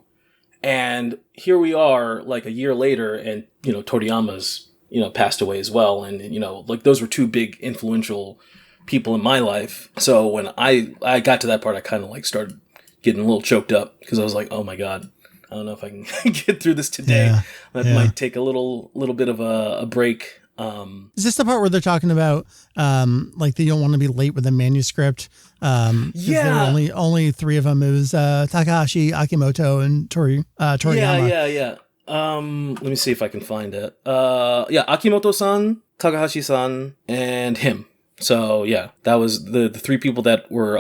And here we are like a year later, and, Toriyama's, passed away as well. And, like those were 2 big influential people in my life. So when I got to that part, I kind of like started getting a little choked up, because I was like, oh my God, I don't know if I can get through this today. That might take a little bit of a break. Is this the part where they're talking about like they don't want to be late with a manuscript? There were only 3 of them. It was Takahashi, Akimoto, and Toriyama. Yeah. Let me see if I can find it. Akimoto-san, Takahashi-san, and him. So that was the 3 people that were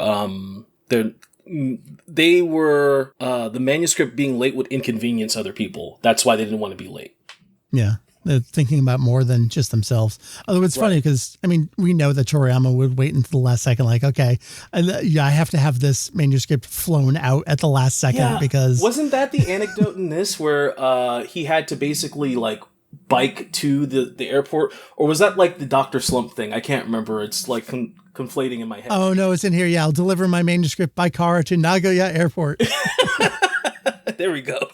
they were the manuscript being late would inconvenience other people. That's why they didn't want to be late. Yeah. They're thinking about more than just themselves. Although it's funny because, I mean, we know that Toriyama would wait until the last second, like, okay, I have to have this manuscript flown out at the last second because... Wasn't that the anecdote in this where he had to basically, like, bike to the airport? Or was that, like, the Dr. Slump thing? I can't remember. It's, like, conflating in my head. Oh, no, it's in here. Yeah, I'll deliver my manuscript by car to Nagoya Airport. There we go.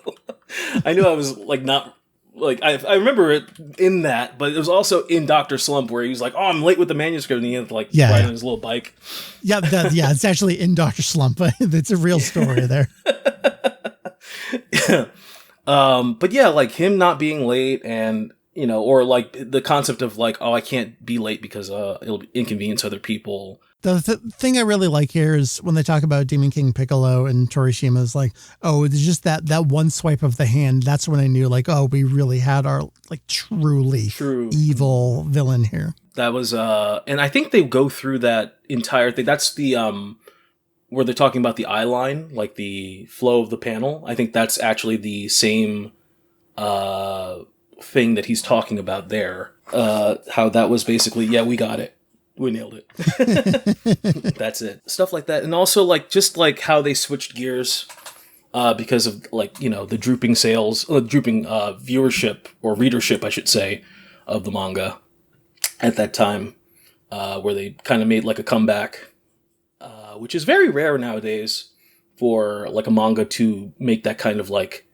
I knew I was, like, not... Like, I remember it in that, but it was also in Dr. Slump where he was like, oh, I'm late with the manuscript, and he had to, like, ride on his little bike. Yeah, it's actually in Dr. Slump. It's a real story there. But yeah, like, him not being late, and or like the concept of like, oh, I can't be late because it'll inconvenience other people. The thing I really like here is when they talk about Demon King Piccolo and Torishima is like, oh, it's just that one swipe of the hand. That's when I knew like, oh, we really had our like truly evil villain here. That was, and I think they go through that entire thing. That's the, where they're talking about the eye line, like the flow of the panel. I think that's actually the same, thing that he's talking about there. How that was basically, yeah, we got it. We nailed it. That's it. Stuff like that. And also like, just like how they switched gears, because of like, the drooping sales, drooping, viewership or readership, I should say, of the manga at that time, where they kind of made like a comeback, which is very rare nowadays for like a manga to make that kind of like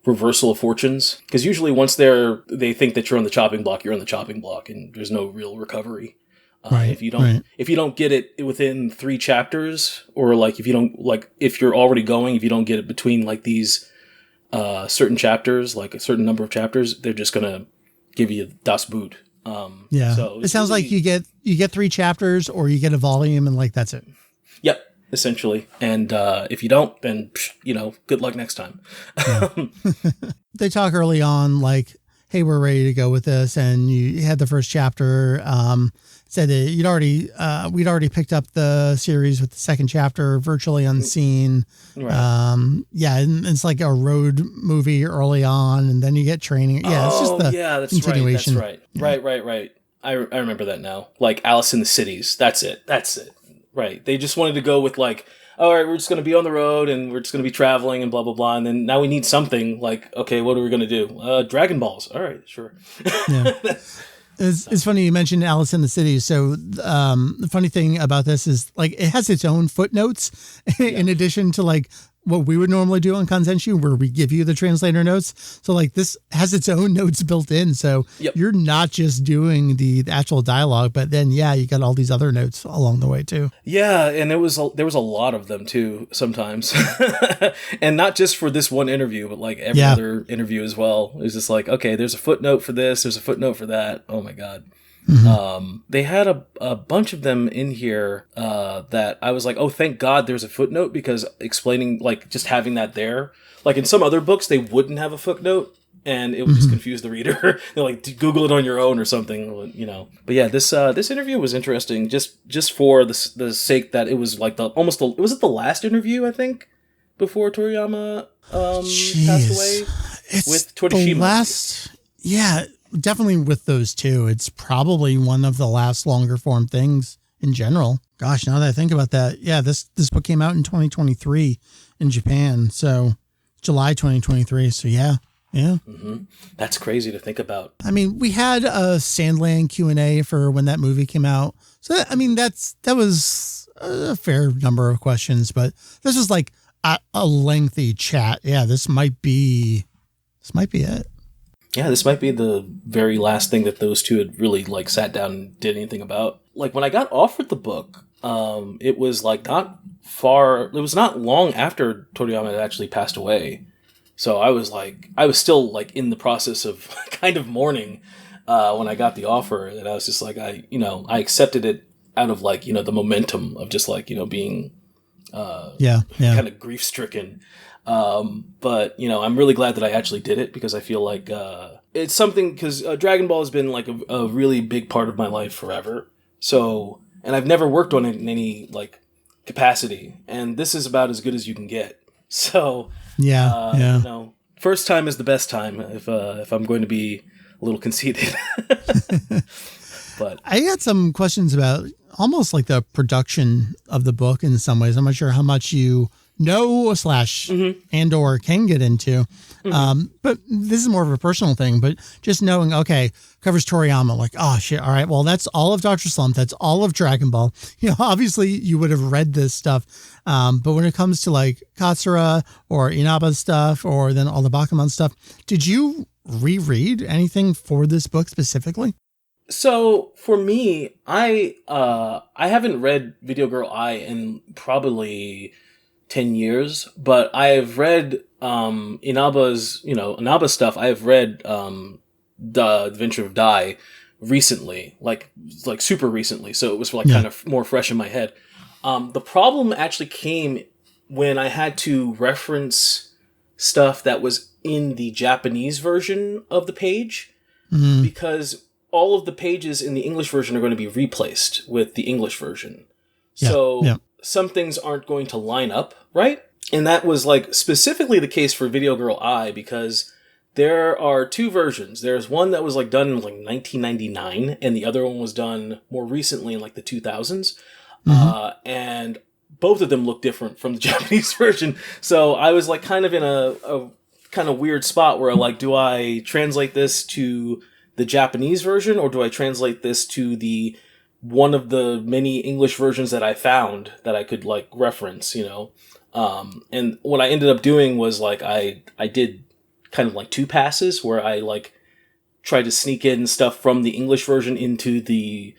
reversal of fortunes. Because usually once they think that you're on the chopping block, you're on the chopping block and there's no real recovery. If you don't get it within 3 chapters, or like if you're already going, if you don't get it between like these certain chapters, like a certain number of chapters, they're just gonna give you Das Boot. So it sounds like you get 3 chapters, or you get a volume, and like that's it. Yep, essentially. And if you don't, then good luck next time. They talk early on like, hey, we're ready to go with this, and you had the first chapter. Said that we'd already picked up the series with the second chapter, Virtually Unseen. Right. And it's like a road movie early on, and then you get training. Yeah, it's just the continuation. Right. That's right. Right. I remember that now. Like Alice in the Cities. That's it. Right. They just wanted to go with like, all right, we're just going to be on the road and we're just going to be traveling and blah, blah, blah. And then now we need something like, okay, what are we going to do? Dragon Balls. All right, sure. Yeah. It's funny you mentioned Alice in the City. So the funny thing about this is like it has its own footnotes in addition to like what we would normally do on Kanzenshuu, where we give you the translator notes. So like this has its own notes built in. So you're not just doing the actual dialogue, but then, you got all these other notes along the way too. Yeah. And there was a lot of them too, sometimes. And not just for this one interview, but like every other interview as well. It's just like, okay, there's a footnote for this. There's a footnote for that. Oh my God. Mm-hmm. They had a bunch of them in here that I was like, oh, thank God there's a footnote, because explaining, like, just having that there, like in some other books, they wouldn't have a footnote and it would just confuse the reader. They're like, Google it on your own or something, But yeah, this interview was interesting just for the sake that it was like was it the last interview, I think, before Toriyama passed away with Torishima? Definitely with those two. It's probably one of the last longer form things in general. Gosh, now that I think about that, this book came out in 2023 in Japan. So July 2023. So yeah. Mm-hmm. That's crazy to think about. I mean, we had a Sandland Q&A for when that movie came out. So, I mean, that was a fair number of questions, but this was like a lengthy chat. Yeah, this might be it. Yeah, this might be the very last thing that those two had really like sat down and did anything about. Like when I got offered the book, it was like not long after Toriyama had actually passed away. So I was still like in the process of kind of mourning when I got the offer, and I was just like, I accepted it out of like, the momentum of just like, being kind of grief stricken. But I'm really glad that I actually did it, because I feel like it's something, because Dragon Ball has been like a really big part of my life forever. So, and I've never worked on it in any like capacity, and this is about as good as you can get. So first time is the best time if I'm going to be a little conceited. But I had some questions about almost like the production of the book in some ways. I'm not sure how much you know / and or can get into. But this is more of a personal thing, but just knowing, okay, covers Toriyama, like, oh shit. All right. Well, that's all of Dr. Slump. That's all of Dragon Ball. Obviously you would have read this stuff. But when it comes to like Katsura or Inaba's stuff, or then all the Bakuman stuff, did you reread anything for this book specifically? So for me, I haven't read Video Girl I in probably 10 years, but I have read Inaba's stuff. I have read The Adventure of Dai recently, like super recently. So it was like kind of more fresh in my head. The problem actually came when I had to reference stuff that was in the Japanese version of the page, because all of the pages in the English version are going to be replaced with the English version. So some things aren't going to line up, right? And that was like specifically the case for Video Girl I, because there are two versions. There's one that was like done in like 1999, and the other one was done more recently in like the 2000s. And both of them look different from the Japanese version. So I was like kind of in a kind of weird spot where like, do I translate this to the Japanese version, or do I translate this to the one of the many English versions that I found that I could like reference, you know? And what I ended up doing was like, I did kind of like two passes where I like tried to sneak in stuff from the English version into the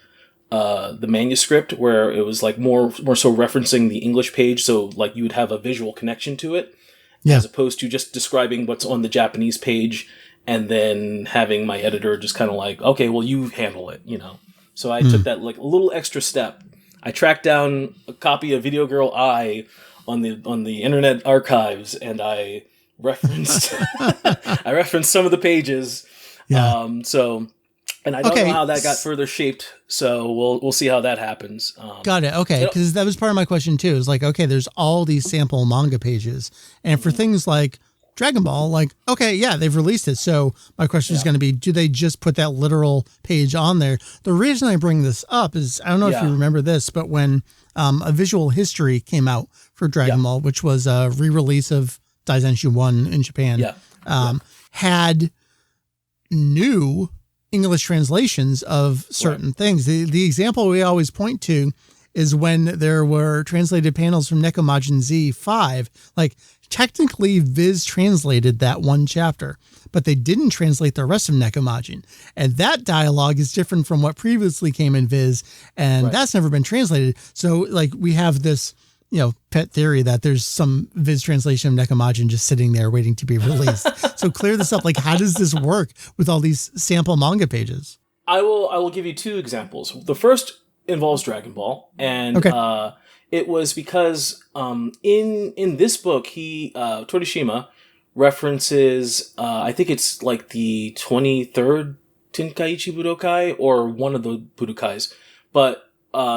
manuscript, where it was like more so referencing the English page. So like you would have a visual connection to it, as opposed to just describing what's on the Japanese page and then having my editor just kind of like, okay, well, you handle it, you know? So I took that like a little extra step. I tracked down a copy of Video Girl I on the Internet Archives, and I referenced I referenced some of the pages. And I don't know how that got further shaped, so we'll see how that happens. Got it. Okay, because that was part of my question too. Is like, okay, there's all these sample manga pages, and for things like Dragon Ball, like, okay, yeah, they've released it. So my question is going to be, do they just put that literal page on there? The reason I bring this up is, I don't know if you remember this, but when a visual history came out for Dragon Ball, which was a re-release of Kanzenshuu 1 in Japan, had new English translations of certain things. The example we always point to is when there were translated panels from Nekomajin Z5. Like, technically Viz translated that one chapter, but they didn't translate the rest of Nekomajin. And that dialogue is different from what previously came in Viz, and that's never been translated. So like we have this, you know, pet theory that there's some Viz translation of Nekomajin just sitting there waiting to be released. So clear this up. Like, how does this work with all these sample manga pages? I will give you two examples. The first involves Dragon Ball, and it was because in this book, Torishima references, I think it's like the 23rd Tenkaichi Budokai, or one of the Budokais, but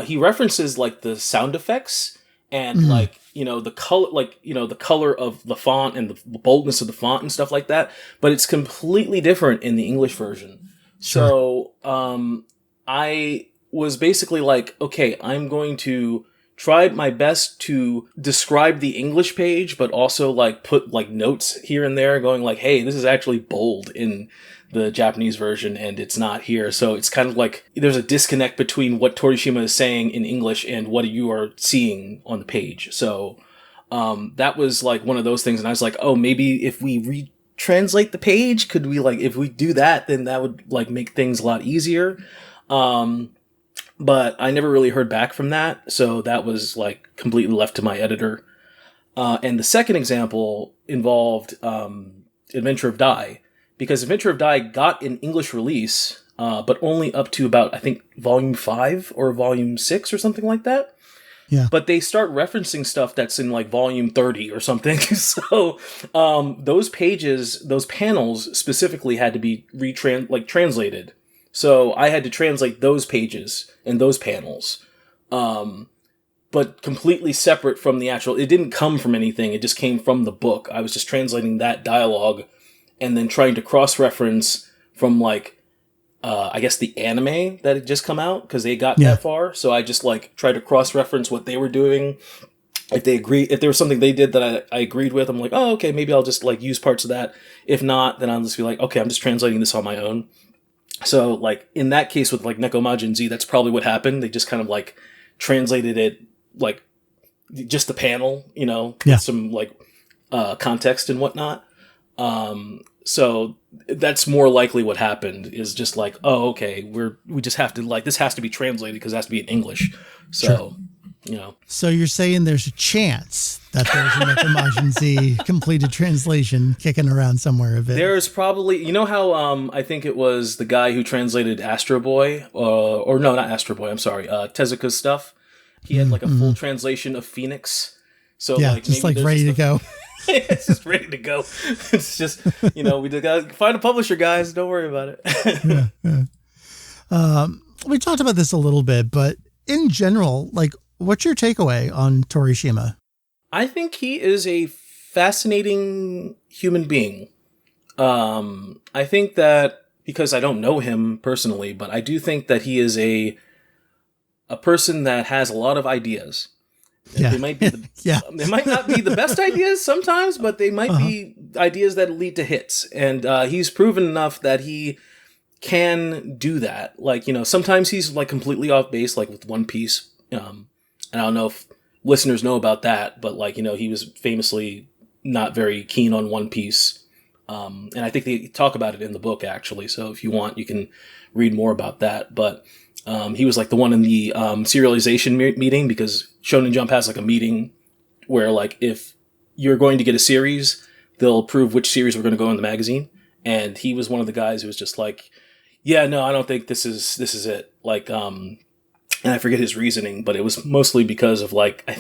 he references like the sound effects and like, you know, the color, like, you know, the color of the font and the boldness of the font and stuff like that, but it's completely different in the English version. So I was basically like, okay, I'm going to try my best to describe the English page, but also like put like notes here and there going like, hey, this is actually bold in the Japanese version and it's not here. So it's kind of like there's a disconnect between what Torishima is saying in English and what you are seeing on the page. So that was like one of those things. And I was like, oh, maybe if we retranslate the page, could we like, if we do that, then that would like make things a lot easier. But I never really heard back from that, so that was like completely left to my editor. And the second example involved Adventure of Dai, because Adventure of Dai got an English release, but only up to about, I think, volume 5 or volume 6 or something like that. Yeah. But they start referencing stuff that's in like volume 30 or something. So those pages, those panels specifically had to be translated. So I had to translate those pages and those panels, but completely separate from the actual. It didn't come from anything. It just came from the book. I was just translating that dialogue and then trying to cross-reference from like, I guess the anime that had just come out, because they got that far. So I just like tried to cross-reference what they were doing. If there was something they did that I agreed with, I'm like, oh, okay, maybe I'll just like use parts of that. If not, then I'll just be like, okay, I'm just translating this on my own. So, like, in that case with, like, Nekomajin Z, that's probably what happened. They just kind of, like, translated it, like, just the panel, you know, with some, like, context and whatnot. So that's more likely what happened, is just like, oh, okay, we just have to, like, this has to be translated because it has to be in English. So, So you're saying there's a chance that there's an Majin Z completed translation kicking around somewhere of it. There's probably, how I think it was the guy who translated Astro Boy, or no, not Astro Boy, I'm sorry, Tezuka's stuff. He had like a full translation of Phoenix. So yeah, just like ready to go. It's just ready to go. It's just, we gotta find a publisher, guys. Don't worry about it. We talked about this a little bit, but in general, like, what's your takeaway on Torishima? I think he is a fascinating human being. I think that, because I don't know him personally, but I do think that he is a person that has a lot of ideas. Yeah. They might be they might not be the best ideas sometimes, but they might be ideas that lead to hits. And he's proven enough that he can do that. Like, sometimes he's like completely off base, like with One Piece. And I don't know if listeners know about that, but like, he was famously not very keen on One Piece. And I think they talk about it in the book, actually. So if you want, you can read more about that. But he was like the one in the serialization meeting, because Shonen Jump has like a meeting where like if you're going to get a series, they'll approve which series we're going to go in the magazine. And he was one of the guys who was just like, yeah, no, I don't think this is it. Like, and I forget his reasoning, but it was mostly because of like, I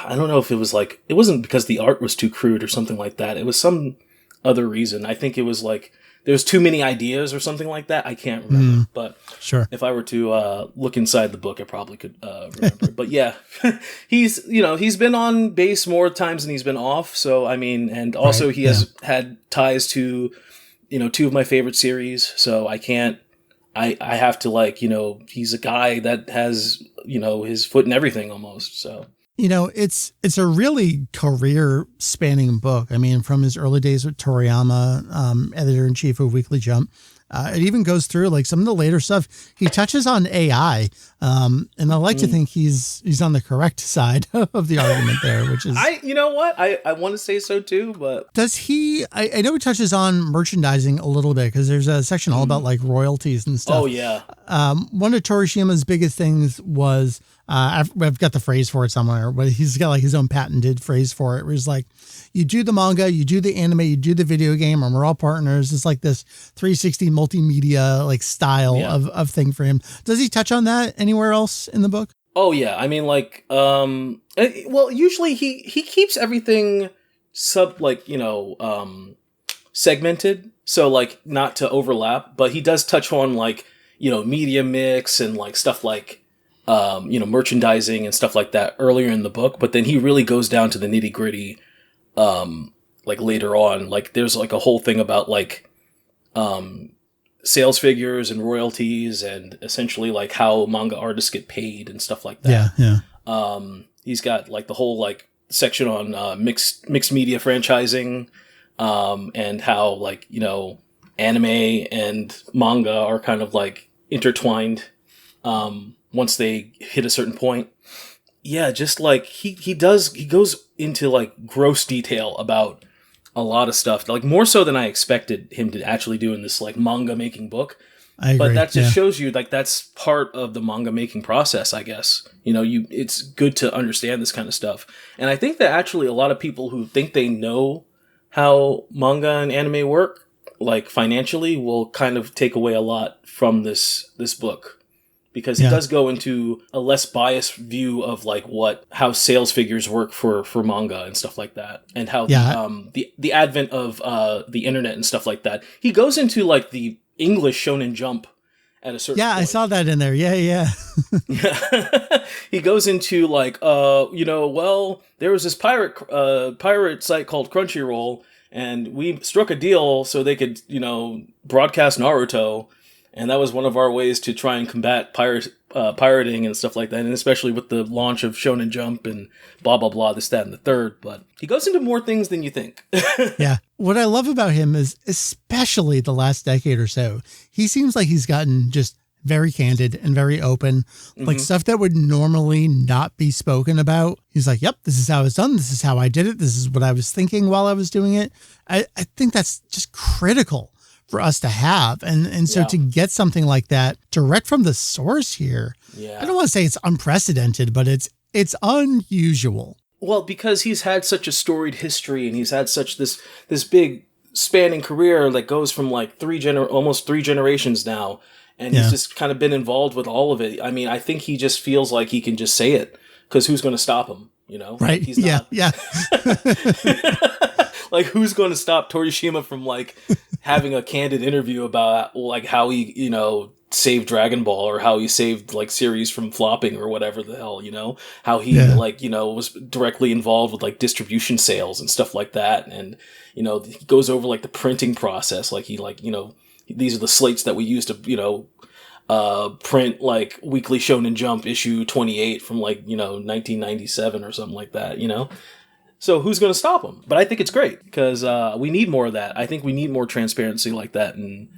don't know if it was like, it wasn't because the art was too crude or something like that. It was some other reason. I think it was like, there's too many ideas or something like that. I can't remember, but sure. If I were to look inside the book, I probably could remember. But yeah, he's been on base more times than he's been off. So I mean, and also he has had ties to, two of my favorite series. So I can't. I have to like, he's a guy that has his foot in everything almost. So. It's a really career-spanning book. I mean, from his early days with Toriyama, editor-in-chief of Weekly Jump, it even goes through like some of the later stuff. He touches on AI, and I like to think he's on the correct side of the argument there, which is I want to say so too, but does he? I know he touches on merchandising a little bit, because there's a section all about like royalties and stuff. Oh yeah. One of Torishima's biggest things was. I've got the phrase for it somewhere, but he's got like his own patented phrase for it, where he's like, you do the manga, you do the anime, you do the video game, and we're all partners. It's like this 360 multimedia like style of thing for him. Does he touch on that anywhere else in the book? Oh yeah. I mean, like, well, usually he keeps everything segmented. So like not to overlap, but he does touch on like, media mix and like stuff like, merchandising and stuff like that earlier in the book, but then he really goes down to the nitty gritty, like later on. Like there's like a whole thing about like, sales figures and royalties and essentially like how manga artists get paid and stuff like that. Yeah. He's got like the whole like section on, mixed media franchising, and how like, anime and manga are kind of like intertwined, once they hit a certain point. Yeah, just like he goes into like gross detail about a lot of stuff, like more so than I expected him to actually do in this like manga making book. I agree. But that just shows you like that's part of the manga making process, I guess. It's good to understand this kind of stuff. And I think that actually a lot of people who think they know how manga and anime work, like financially, will kind of take away a lot from this book. Because he does go into a less biased view of like how sales figures work for manga and stuff like that, and how the advent of the internet and stuff like that. He goes into like the English Shonen Jump at a certain point. I saw that in there. Yeah. He goes into like there was this pirate site called Crunchyroll, and we struck a deal so they could broadcast Naruto. And that was one of our ways to try and combat pirating and stuff like that, and especially with the launch of Shonen Jump and blah, blah, blah, this, that, and the third. But he goes into more things than you think. Yeah. What I love about him is, especially the last decade or so, he seems like he's gotten just very candid and very open, like stuff that would normally not be spoken about. He's like, yep, this is how it's done. This is how I did it. This is what I was thinking while I was doing it. I think that's just critical for us to have. And so to get something like that direct from the source here, I don't want to say it's unprecedented, but it's unusual. Well, because he's had such a storied history and he's had such this big spanning career that goes from like almost three generations now. And he's just kind of been involved with all of it. I mean, I think he just feels like he can just say it because who's going to stop him? You know? Right. He's not, like, who's going to stop Torishima from like having a candid interview about like how he, you know, saved Dragon Ball or how he saved like series from flopping or whatever the hell, you know, how he like, you know, was directly involved with like distribution sales and stuff like that. And, you know, he goes over like the printing process. Like he like, you know, these are the slates that we use to, you know, print like Weekly Shonen Jump issue 28 from like, you know, 1997 or something like that, you know? So who's going to stop him? But I think it's great because we need more of that. I think we need more transparency like that, and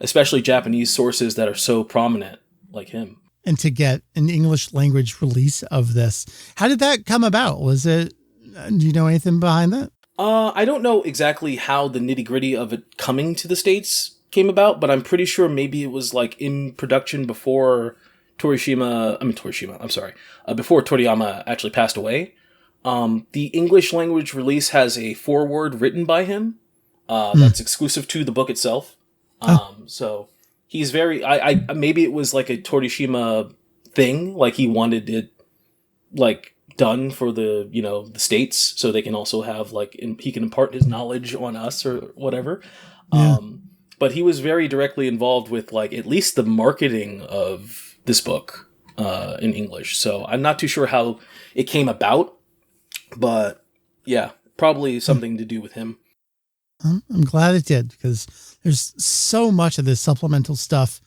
especially Japanese sources that are so prominent like him. And to get an English language release of this, how did that come about? Was it, do you know anything behind that? I don't know exactly how the nitty gritty of it coming to the States came about, but I'm pretty sure maybe it was like in production before before Toriyama actually passed away. The English language release has a foreword written by him that's exclusive to the book itself. So he's very, maybe it was like a Torishima thing, like he wanted it like done for the, you know, the States so they can also have like, he can impart his knowledge on us or whatever. But he was very directly involved with like at least the marketing of this book in English. So I'm not too sure how it came about, but yeah, probably something to do with him. I'm glad it did, because there's so much of this supplemental stuff,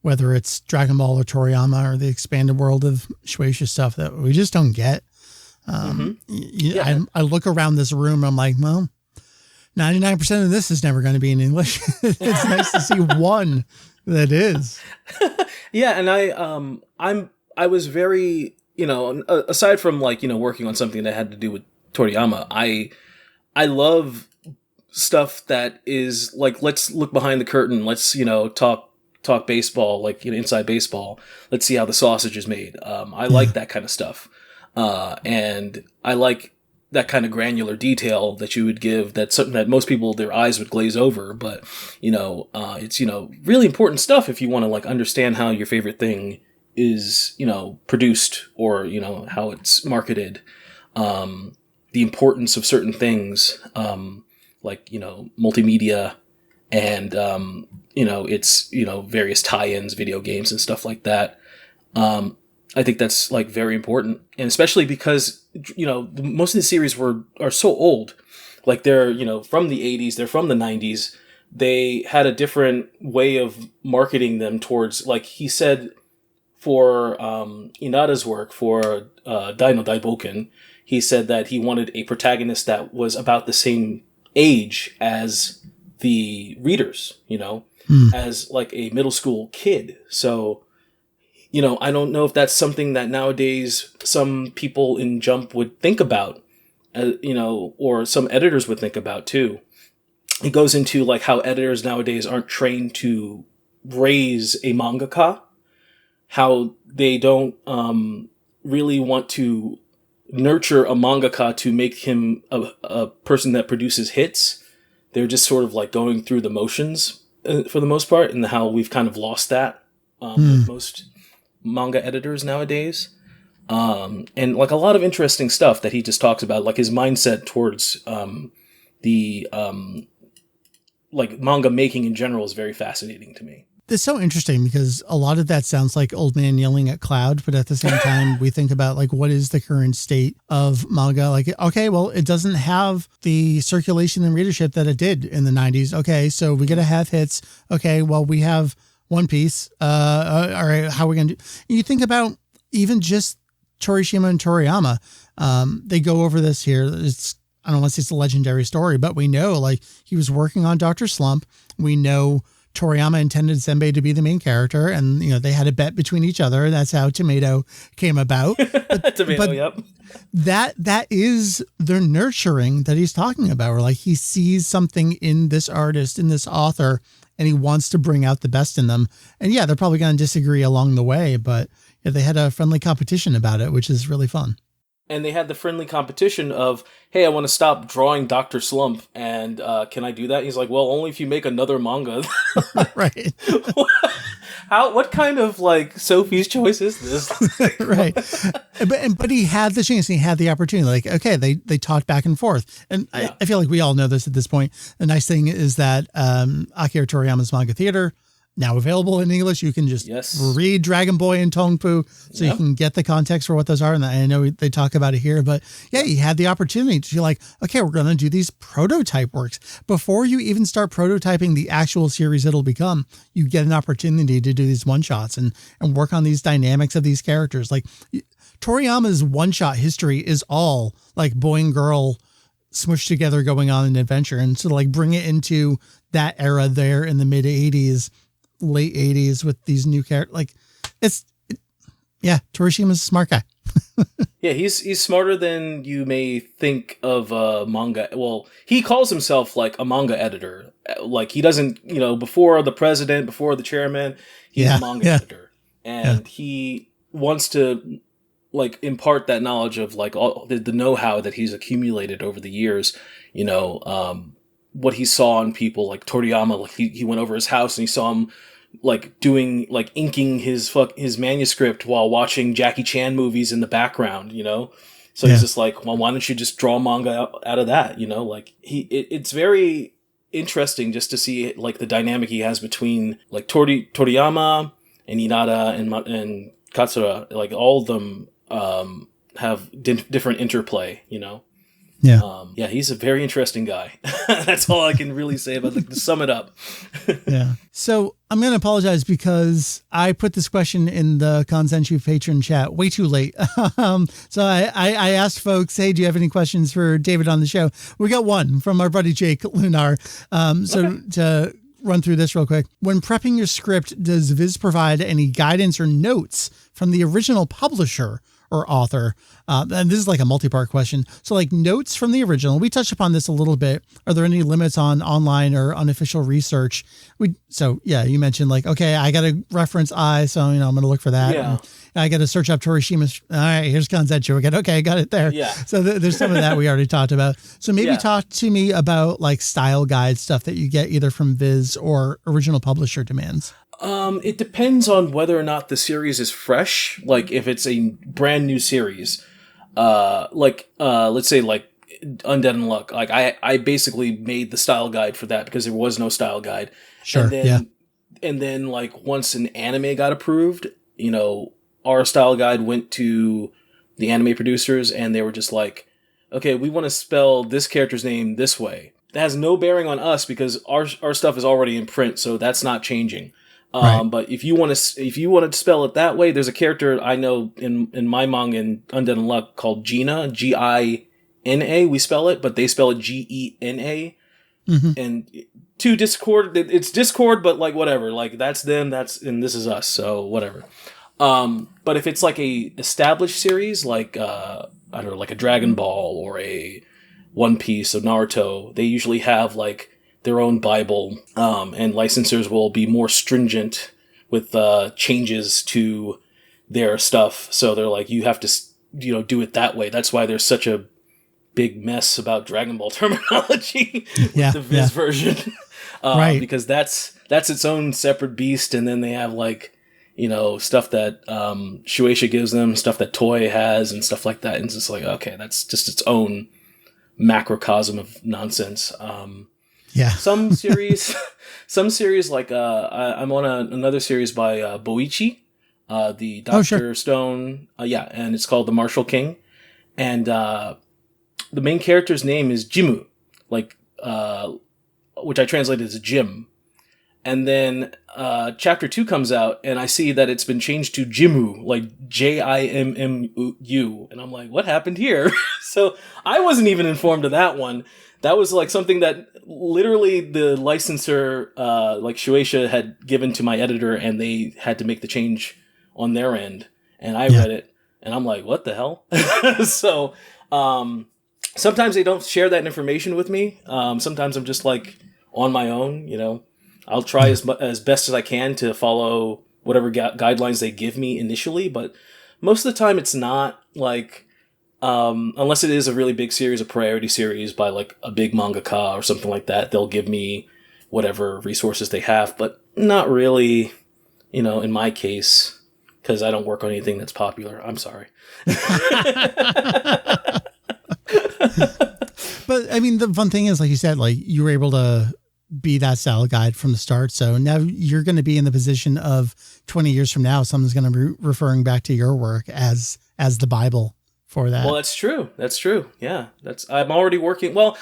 whether it's Dragon Ball or Toriyama or the expanded world of Shueisha stuff, that we just don't get. I look around this room, I'm like, well, 99% of this is never going to be in English. It's nice to see one that is. Yeah, and I was very, you know, aside from like, you know, working on something that had to do with Toriyama, I love stuff that is like, let's look behind the curtain. Let's, you know, talk baseball, like, you know, inside baseball. Let's see how the sausage is made. I like that kind of stuff. And I like that kind of granular detail that you would give. That's something that most people, their eyes would glaze over, but you know, it's, you know, really important stuff if you want to like understand how your favorite thing is, you know, produced, or, you know, how it's marketed, the importance of certain things, like, you know, multimedia and, you know, it's, you know, various tie-ins, video games and stuff like that. I think that's like very important. And especially because, you know, most of the series are so old, like they're, you know, from the 80s, they're from the 90s. They had a different way of marketing them towards, like he said, for Inada's work for Dai no Daiboken, he said that he wanted a protagonist that was about the same age as the readers, you know, as like a middle school kid. So, you know, I don't know if that's something that nowadays some people in Jump would think about, you know, or some editors would think about too. It goes into like how editors nowadays aren't trained to raise a mangaka, how they don't really want to nurture a mangaka to make him a person that produces hits. They're just sort of like going through the motions for the most part, and how we've kind of lost that with most manga editors nowadays. And like a lot of interesting stuff that he just talks about, like his mindset towards the like manga making in general is very fascinating to me. It's so interesting because a lot of that sounds like old man yelling at cloud, but at the same time, we think about like, what is the current state of manga? Like, okay, well, it doesn't have the circulation and readership that it did in the 90s. Okay, so we got to have hits. Okay, well, we have One Piece. All right, how are we going to do? You think about even just Torishima and Toriyama. They go over this here. I don't want to say it's a legendary story, but we know like he was working on Dr. Slump. We know Toriyama intended Senbei to be the main character, and you know they had a bet between each other. That's how Tomato came about. Tomato, yep. That is the nurturing that he's talking about. Or like he sees something in this artist, in this author, and he wants to bring out the best in them. And yeah, they're probably going to disagree along the way, but yeah, they had a friendly competition about it, which is really fun. And they had the friendly competition of, hey, I want to stop drawing Dr. Slump, and can I do that? He's like, well, only if you make another manga. Right. What kind of like Sophie's Choice is this? Right. But he had the chance and he had the opportunity. Like, okay, they talked back and forth. And yeah. I feel like we all know this at this point. The nice thing is that Akira Toriyama's Manga Theater, now available in English. You can just read Dragon Boy and Tongpu, so you can get the context for what those are. And I know they talk about it here, but yeah, you had the opportunity to be like, okay, we're going to do these prototype works. Before you even start prototyping the actual series it'll become, you get an opportunity to do these one-shots and work on these dynamics of these characters. Like Toriyama's one-shot history is all like boy and girl smushed together going on an adventure. And so like bring it into that era there in the mid 80s, late 80s with these new characters. Like Torishima's a smart guy. Yeah, he's smarter than you may think of manga. Well, he calls himself like a manga editor. Like he doesn't, before the president, before the chairman, he's a manga editor. And he wants to like impart that knowledge of like all the know-how that he's accumulated over the years, what he saw in people like Toriyama. Like he went over his house and he saw him like doing like inking his manuscript while watching Jackie Chan movies in the background, So he's just like, well, why don't you just draw manga out of that? Like it's very interesting just to see like the dynamic he has between like Toriyama and Inada and Katsura. Like all of them have different interplay, Yeah, he's a very interesting guy. That's all I can really say about to sum it up. Yeah. So I'm going to apologize because I put this question in the Kanzenshuu patron chat way too late. So I asked folks, hey, do you have any questions for David on the show? We got one from our buddy Jake Lunar. To run through this real quick. When prepping your script, does Viz provide any guidance or notes from the original publisher or author? And this is like a multi-part question. So like notes from the original, we touched upon this a little bit. Are there any limits on online or unofficial research? You mentioned like, okay, I got to reference so, I'm going to look for that. Yeah. And I got to search up Torishima's. All right, here's Kanzenshuu again. Okay, I got it there. Yeah. So there's some of that we already talked about. So maybe talk to me about like style guide stuff that you get either from Viz or original publisher demands. It depends on whether or not the series is fresh. Like if it's a brand new series, let's say like Undead Unluck. Like I basically made the style guide for that because there was no style guide. Sure. And then like once an anime got approved, our style guide went to the anime producers and they were just like, okay, we want to spell this character's name this way. That has no bearing on us because our stuff is already in print, so that's not changing. Right. But if you want to spell it that way, there's a character I know in my manga in Undead Unluck called Gina, Gina. We spell it, but they spell it Gena. Mm-hmm. And to Discord, it's Discord, but like whatever, like that's them, and this is us, so whatever. But if it's like a established series, like I don't know, like a Dragon Ball or a One Piece or Naruto, they usually have like their own Bible, and licensors will be more stringent with changes to their stuff. So they're like, you have to, do it that way. That's why there's such a big mess about Dragon Ball terminology with the Viz version, right? Because that's its own separate beast. And then they have like, stuff that Shueisha gives them, stuff that Toei has, and stuff like that. And it's just like, okay, that's just its own macrocosm of nonsense. Some series like I'm on another series by Boichi, the Dr. Stone, and it's called The Martial King, and the main character's name is Jimu, like which I translated as Jim, and then chapter 2 comes out and I see that it's been changed to Jimu, like Jimmu, and I'm like, what happened here? So I wasn't even informed of that one. That was like something that literally the licensor, like Shueisha, had given to my editor, and they had to make the change on their end. And I read it, and I'm like, what the hell? So sometimes they don't share that information with me. Sometimes I'm just like on my own, I'll try as best as I can to follow whatever guidelines they give me initially, but most of the time it's not like, unless it is a really big series, a priority series by like a big mangaka or something like that, they'll give me whatever resources they have, but not really, in my case, because I don't work on anything that's popular. I'm sorry. But I mean, the fun thing is, like you said, like you were able to be that style guide from the start. So now you're going to be in the position of 20 years from now, someone's going to be referring back to your work as the Bible for that. Well, that's true. That's true. Yeah. I'm already working. Well,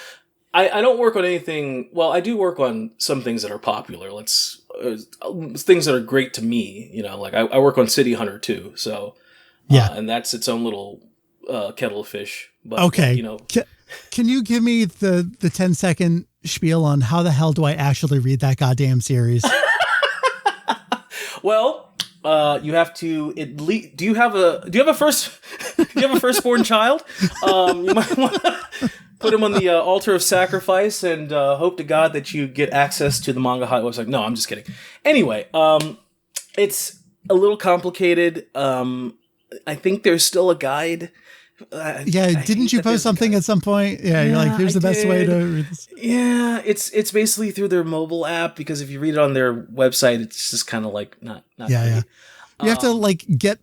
I don't work on anything. Well, I do work on some things that are popular. Things that are great to me, like I work on City Hunter too. So, yeah. And that's its own little kettle of fish. But, okay. Can you give me the 10-second spiel on how the hell do I actually read that goddamn series? Well, you have to at least. Do you have a firstborn child? You might want to put him on the altar of sacrifice and hope to God that you get access to the Manga Hut website. No, I'm just kidding. Anyway, it's a little complicated. I think there's still a guide. Didn't you post something at some point? Yeah, you're like, here's the best way to read this. Yeah, it's basically through their mobile app, because if you read it on their website, it's just kind of like not. Yeah. You have to like get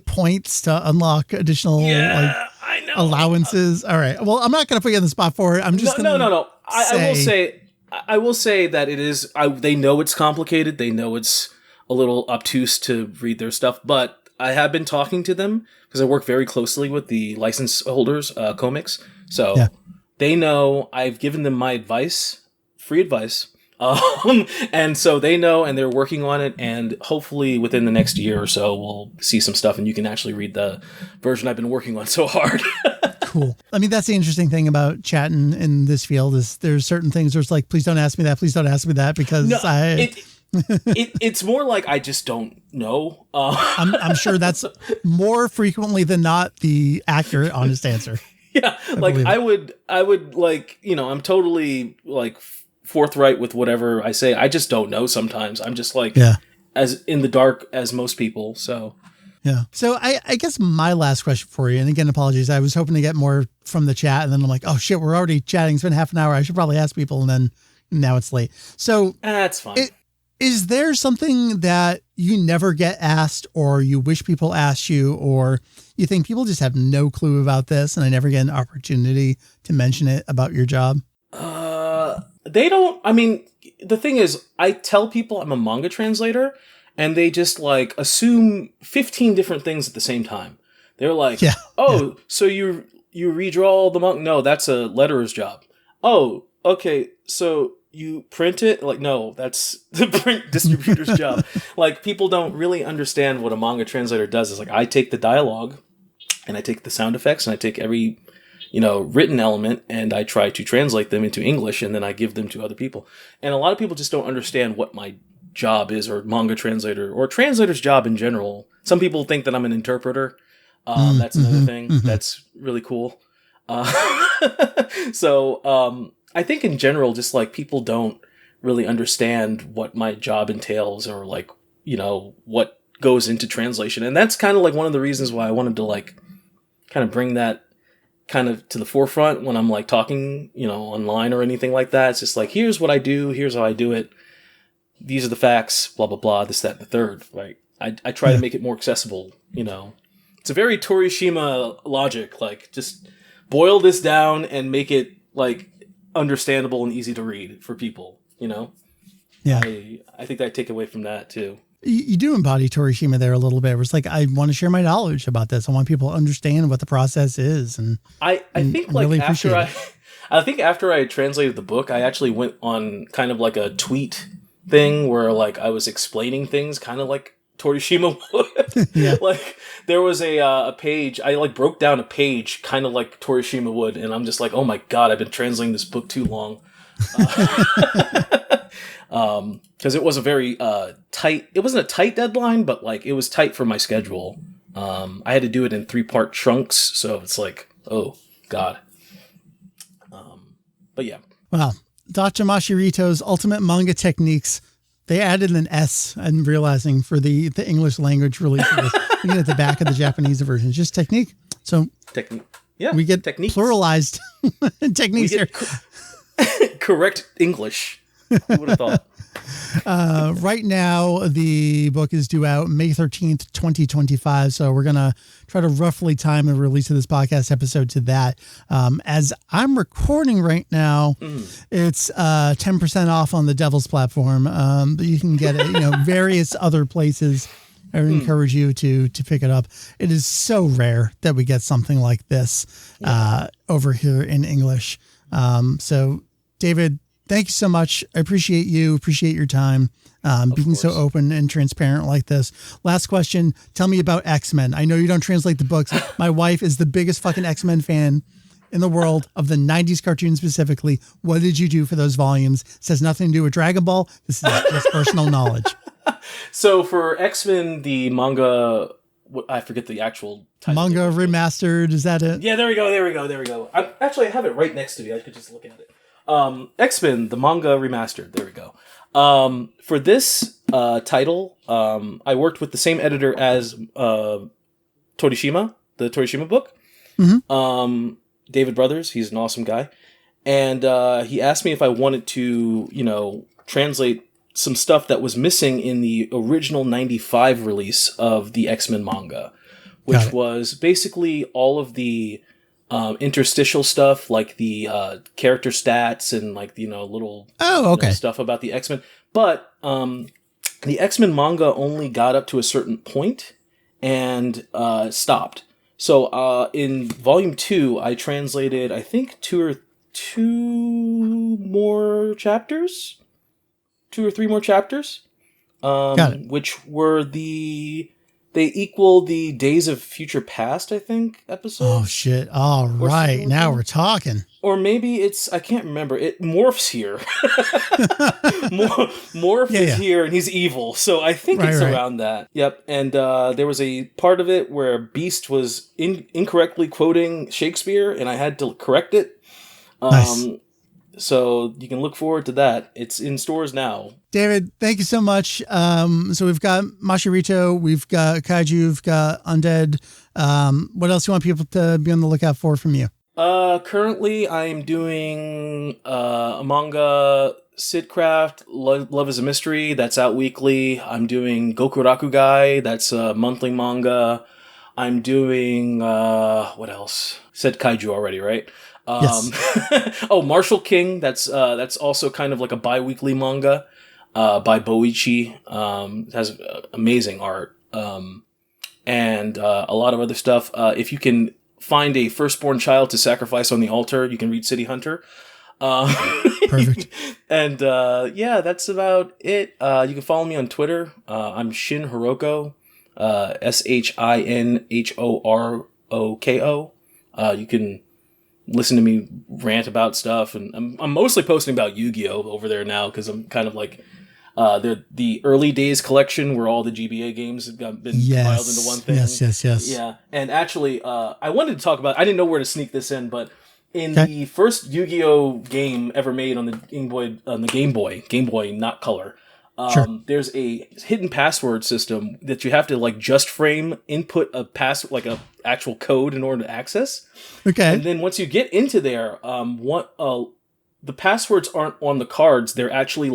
points to unlock additional I know. allowances. All right. Well, I'm not going to put you on the spot for it. I'm just no. I will say that it is. They know it's complicated. They know it's a little obtuse to read their stuff, but I have been talking to them because I work very closely with the license holders, comics. So they know I've given them my advice, free advice. And so they know, and they're working on it. And hopefully within the next year or so, we'll see some stuff and you can actually read the version I've been working on so hard. Cool. I mean, that's the interesting thing about chatting in this field is there's certain things where it's like, please don't ask me that. Please don't ask me that, because it's more like I just don't know. I'm sure that's more frequently than not the accurate, honest answer. Yeah, I would like, I'm totally like forthright with whatever I say. I just don't know sometimes. I'm just like as in the dark as most people. So yeah. So I guess my last question for you, and again, apologies, I was hoping to get more from the chat, and then I'm like, oh shit, we're already chatting. It's been half an hour. I should probably ask people, and then now it's late. So that's fine. Is there something that you never get asked, or you wish people asked you, or you think people just have no clue about this and I never get an opportunity to mention it about your job? They don't. I mean, the thing is, I tell people I'm a manga translator, and they just like assume 15 different things at the same time. They're like, so you redraw the manga? No, that's a letterer's job. Oh, okay, so you print it? Like, no, that's the print distributor's job. Like, people don't really understand what a manga translator does. It's like, I take the dialogue, and I take the sound effects, and I take every written element, and I try to translate them into English, and then I give them to other people. And a lot of people just don't understand what my job is, or manga translator, or translator's job in general. Some people think that I'm an interpreter. That's another thing. That's really cool. So I think in general, just like people don't really understand what my job entails, or like, what goes into translation. And that's kind of like one of the reasons why I wanted to like kind of bring that kind of to the forefront when I'm like talking, online or anything like that. It's just like, here's what I do. Here's how I do it. These are the facts, blah, blah, blah, this, that, and the third. Like I try to make it more accessible. It's a very Torishima logic, like just boil this down and make it like understandable and easy to read for people, Yeah. I think I take away from that too. You do embody Torishima there a little bit. It's like, I want to share my knowledge about this. I want people to understand what the process is. And I think like really I think after I translated the book, I actually went on kind of like a tweet thing where like I was explaining things kind of like Torishima would. Yeah. Like there was a page, I like broke down a page kind of like Torishima would, and I'm just like, oh my God, I've been translating this book too long. Because it was a very tight, it wasn't a tight deadline, but like it was tight for my schedule. I had to do it in 3-part chunks, so it's like, oh God. But yeah. Wow. Dr. Mashirito's ultimate manga techniques They added an S, I'm realizing, for the English language release of this. Looking at the back of the Japanese version. It's just technique. So yeah, we get techniques. Pluralized techniques here. Correct English. Who would have thought? Right now, the book is due out May 13th, 2025. So we're going to try to roughly time the release of this podcast episode to that. As I'm recording right now, it's 10% off on the Devil's platform. But you can get it, various other places. I would encourage you to pick it up. It is so rare that we get something like this over here in English. So, David, thank you so much. I appreciate you. Appreciate your time being so open and transparent like this. Last question. Tell me about X-Men. I know you don't translate the books. My wife is the biggest fucking X-Men fan in the world, of the 90s cartoon specifically. What did you do for those volumes? This has nothing to do with Dragon Ball. This is just personal knowledge. So for X-Men, the manga, I forget the actual title. Manga remastered, is that it? Yeah, there we go. I have it right next to me. I could just look at it. X-Men, the manga remastered. There we go. For this title, I worked with the same editor as Torishima, the Torishima book. Mm-hmm. David Brothers, he's an awesome guy. And he asked me if I wanted to, translate some stuff that was missing in the original 95 release of the X-Men manga, which was basically all of the interstitial stuff, like the character stats and little stuff about the X-Men. But the X-Men manga only got up to a certain point and stopped. So in volume 2, I translated, I think, two or three more chapters, which were they equal the Days of Future Past, I think, episodes. Oh, shit. All right. Now we're talking. Or maybe I can't remember. It Morph's here. Morph is here and he's evil. So I think it's around that. Yep. And there was a part of it where Beast was incorrectly quoting Shakespeare and I had to correct it. Nice. So you can look forward to that. It's in stores now. David, thank you so much. So we've got Mashirito, we've got Kaiju, we've got Undead. What else do you want people to be on the lookout for from you? Currently I'm doing a manga, Sidcraft, Love is a Mystery, that's out weekly. I'm doing Goku Rakugai, that's a monthly manga. I'm doing, what else? Said Kaiju already, right? Yes. Martial King. That's also kind of like a bi-weekly manga, by Boichi. It has amazing art. And a lot of other stuff. If you can find a firstborn child to sacrifice on the altar, you can read City Hunter. Perfect. And, that's about it. You can follow me on Twitter. I'm Shin Hiroko, SHINHOROKO. You can listen to me rant about stuff, and I'm mostly posting about Yu-Gi-Oh over there now because I'm kind of like the early days collection where all the GBA games have been compiled into one thing. Yes. Yeah, and actually, I wanted to talk about. I didn't know where to sneak this in, but in the first Yu-Gi-Oh game ever made on the Game Boy, not Color. There's a hidden password system that you have to just frame input a actual code in order to access. Okay. And then once you get into there, the passwords aren't on the cards. They're actually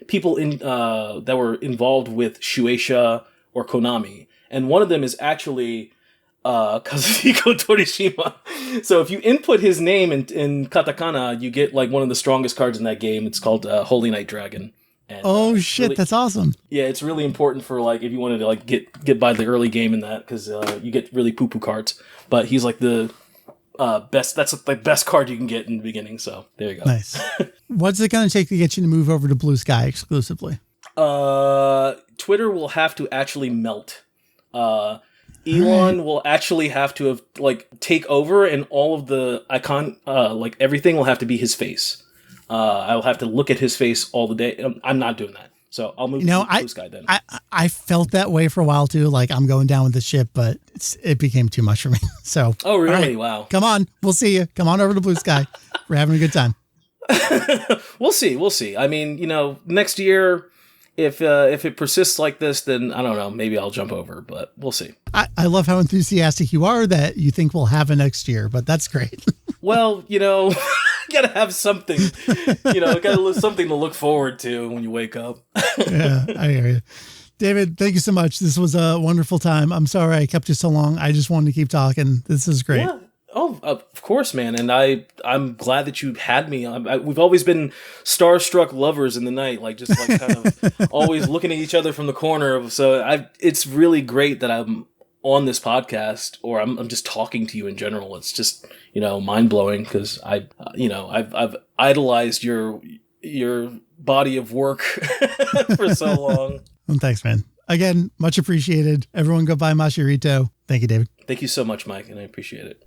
people in that were involved with Shueisha or Konami. And one of them is actually Kazuhiko Torishima. So if you input his name in katakana, you get one of the strongest cards in that game. It's called Holy Knight Dragon. And, shit, really, that's awesome. Yeah, it's really important for if you wanted to get by the early game in that, because you get really poo-poo cards. But he's the best. That's the best card you can get in the beginning. So there you go. Nice. What's it going to take to get you to move over to Blue Sky exclusively? Twitter will have to actually melt. Elon will actually have to have take over, and all of the icon, everything will have to be his face. I'll have to look at his face all the day. I'm not doing that. So I'll move to Blue Sky then. I felt that way for a while too. I'm going down with the ship, but it became too much for me. So. Oh, really? Right, wow. Come on. We'll see you. Come on over to Blue Sky. We're having a good time. We'll see. I mean, next year, if it persists like this, then I don't know, maybe I'll jump over, but we'll see. I love how enthusiastic you are that you think we'll have it next year, but that's great. Well, gotta have something, gotta something to look forward to when you wake up. Yeah, I hear you. David, thank you so much. This was a wonderful time. I'm sorry I kept you so long. I just wanted to keep talking. This is great. Yeah. Oh, of course, man. And I'm glad that you had me. We've always been starstruck lovers in the night, just kind of always looking at each other from the corner. So it's really great that I'm on this podcast, or I'm just talking to you in general. It's just, mind blowing because I've idolized your body of work for so long. Well, thanks, man. Again, much appreciated. Everyone go buy Mashirito. Thank you, David. Thank you so much, Mike, and I appreciate it.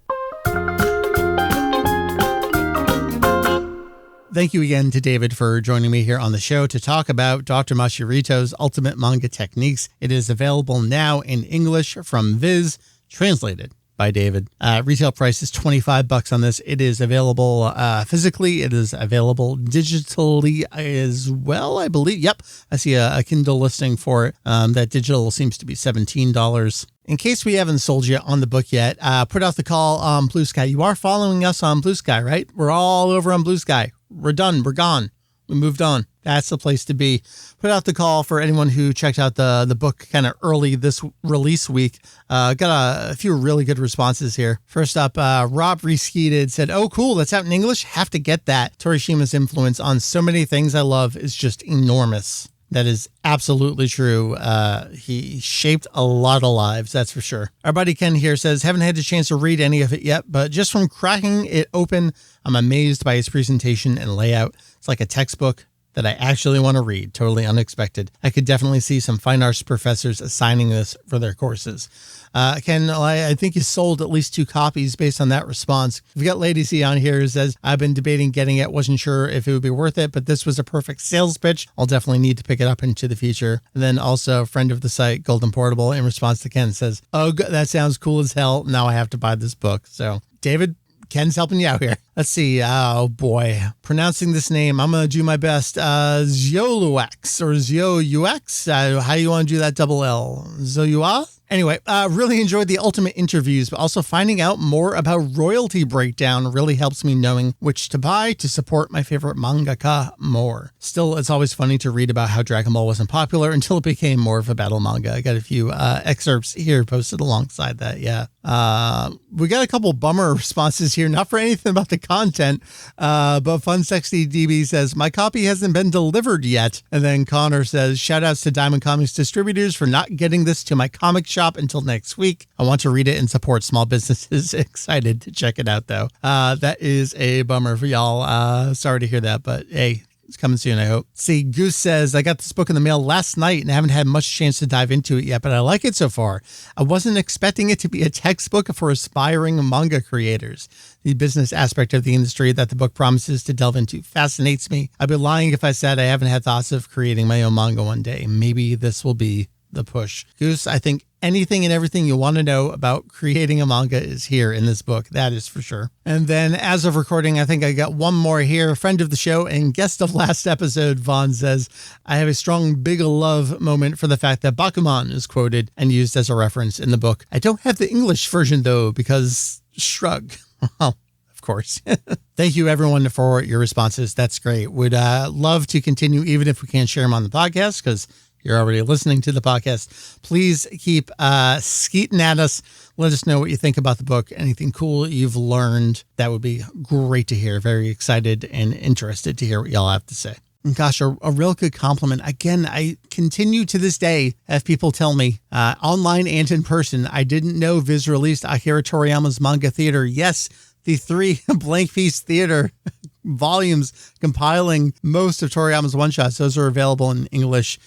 Thank you again to David for joining me here on the show to talk about Dr. Mashirito's Ultimate Manga Techniques. It is available now in English from Viz, translated by David. Retail price is $25 on this. It is available physically. It is available digitally as well, I believe. Yep, I see a Kindle listing for it. That digital seems to be $17. In case we haven't sold you on the book yet, put out the call on Blue Sky. You are following us on Blue Sky, right? We're all over on Blue Sky. We're done. We're gone. We moved on. That's the place to be. Put out the call for anyone who checked out the book kind of early this release week. Got a few really good responses here. First up, Rob Reskeeted said, "Oh, cool. That's out in English. Have to get that. Torishima's influence on so many things I love is just enormous." That is absolutely true. He shaped a lot of lives, that's for sure. Our buddy Ken here says, "Haven't had a chance to read any of it yet, but just from cracking it open, I'm amazed by his presentation and layout. It's like a textbook that I actually want to read. Totally unexpected. I could definitely see some fine arts professors assigning this for their courses." Ken, I think you sold at least 2 copies based on that response. We've got Lady C on here who says, "I've been debating getting it. Wasn't sure if it would be worth it, but this was a perfect sales pitch. I'll definitely need to pick it up into the future." And then also a friend of the site, Golden Portable, in response to Ken says, "Oh, that sounds cool as hell. Now I have to buy this book." So David, Ken's helping you out here. Let's see. Oh boy. Pronouncing this name, I'm going to do my best. Zioluax or Zioux. How do you want to do that double L? Zoyua? Anyway, really enjoyed the Ultimate interviews, but also finding out more about royalty breakdown really helps me knowing which to buy to support my favorite mangaka more. Still, it's always funny to read about how Dragon Ball wasn't popular until it became more of a battle manga. I got a few excerpts here posted alongside that. Yeah. We got a couple bummer responses here, not for anything about the content, but Fun60DB says, "My copy hasn't been delivered yet." And then Connor says, "Shout outs to Diamond Comics distributors for not getting this to my comic shop until next week. I want to read it and support small businesses." Excited to check it out though. That is a bummer for y'all. Sorry to hear that, but hey, it's coming soon, I hope. See, Goose says, "I got this book in the mail last night and haven't had much chance to dive into it yet, but I like it so far. I wasn't expecting it to be a textbook for aspiring manga creators. The business aspect of the industry that the book promises to delve into fascinates me. I'd be lying if I said I haven't had thoughts of creating my own manga one day. Maybe this will be the push." Goose, I think anything and everything you want to know about creating a manga is here in this book. That is for sure. And then as of recording, I think I got one more here. A friend of the show and guest of last episode, Vaughn, says, "I have a strong big love moment for the fact that Bakuman is quoted and used as a reference in the book. I don't have the English version though, because shrug." Well, of course. Thank you everyone for your responses. That's great. Would love to continue even if we can't share them on the podcast because you're already listening to the podcast. Please keep skeeting at us. Let us know what you think about the book. Anything cool you've learned. That would be great to hear. Very excited and interested to hear what y'all have to say. And gosh, a real good compliment. Again, I continue to this day have people tell me online and in person, I didn't know Viz released Akira Toriyama's Manga Theater. Yes, the 3 blank piece theater volumes compiling most of Toriyama's one-shots. Those are available in English,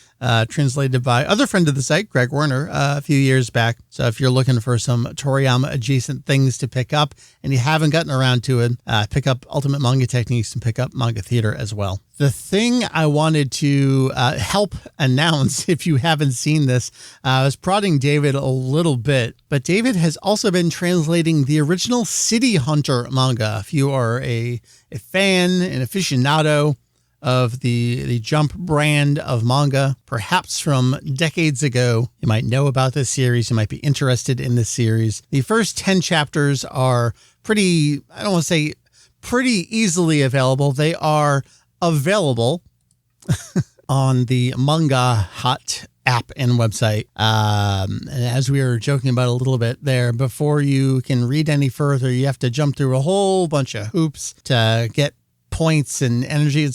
translated by other friend of the site, Greg Werner, a few years back. So if you're looking for some Toriyama adjacent things to pick up and you haven't gotten around to it, pick up Ultimate Manga Techniques and pick up Manga Theater as well. The thing I wanted to help announce, if you haven't seen this, I was prodding David a little bit, but David has also been translating the original City Hunter manga. If you are a fan, an aficionado of the Jump brand of manga, perhaps from decades ago. You might know about this series. You might be interested in this series. The first 10 chapters are pretty, I don't want to say pretty easily available. They are available on the Manga Hut app and website. And as we were joking about a little bit there, before you can read any further, you have to jump through a whole bunch of hoops to get points and energy.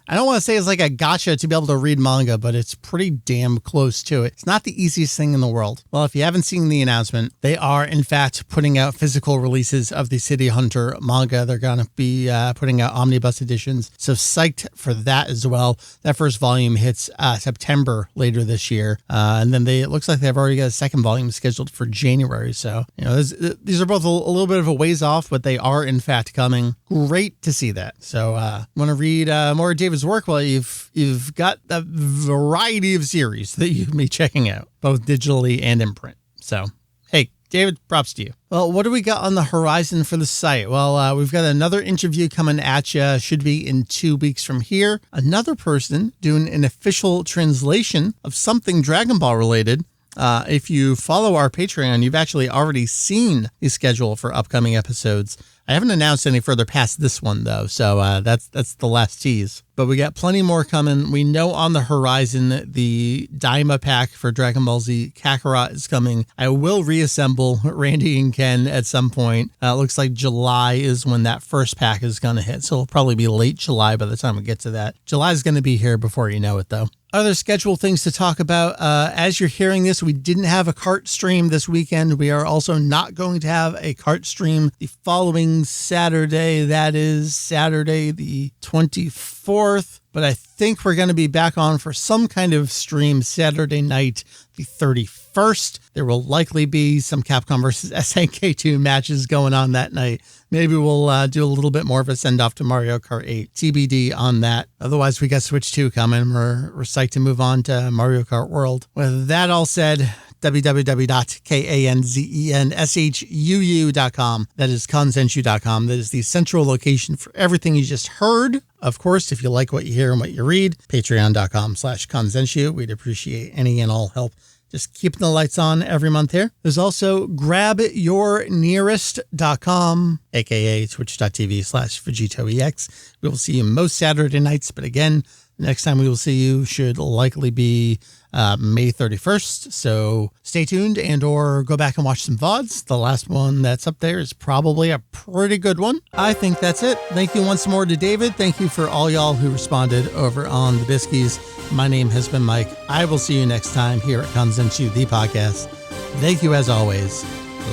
I don't want to say it's like a gotcha to be able to read manga, but it's pretty damn close to it. It's not the easiest thing in the world. Well, if you haven't seen the announcement, they are in fact putting out physical releases of the City Hunter manga. They're going to be putting out omnibus editions. So psyched for that as well. That first volume hits September later this year. And then it looks like they've already got a second volume scheduled for January. So, these are both a little bit of a ways off, but they are in fact coming. Great to see that. So, want to read more of David's work? Well, you've got a variety of series that you can be checking out, both digitally and in print. So, hey, David, props to you. Well, what do we got on the horizon for the site? Well, we've got another interview coming at you. Should be in 2 weeks from here. Another person doing an official translation of something Dragon Ball related. If you follow our Patreon, you've actually already seen the schedule for upcoming episodes. I haven't announced any further past this one, though, so that's the last tease. But we got plenty more coming. We know on the horizon the Daima pack for Dragon Ball Z Kakarot is coming. I will reassemble Randy and Ken at some point. Looks like July is when that first pack is going to hit, so it'll probably be late July by the time we get to that. July is going to be here before you know it, though. Other schedule things to talk about. As you're hearing this, we didn't have a cart stream this weekend. We are also not going to have a cart stream the following Saturday. That is Saturday the 24th. But I think we're going to be back on for some kind of stream Saturday night, the 31st. There will likely be some Capcom versus SNK2 matches going on that night. Maybe we'll do a little bit more of a send-off to Mario Kart 8. TBD on that. Otherwise, we got Switch 2 coming. We're psyched to move on to Mario Kart World. With that all said, www.kanzenshuu.com. That is kanzenshuu.com. That is the central location for everything you just heard. Of course, if you like what you hear and what you read, patreon.com/kanzenshuu. We'd appreciate any and all help. Just keeping the lights on every month here. There's also grabyournearest.com, aka twitch.tv/VegitoEX. We will see you most Saturday nights, but again, the next time we will see you should likely be May 31st. So stay tuned and or go back and watch some VODs. The last one that's up there is probably a pretty good one. I think that's it. Thank you once more to David. Thank you for all y'all who responded over on the Biskies. My name has been Mike. I will see you next time here at Kanzenshuu, the podcast. Thank you as always.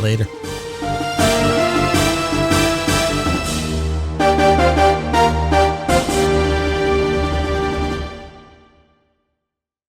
Later.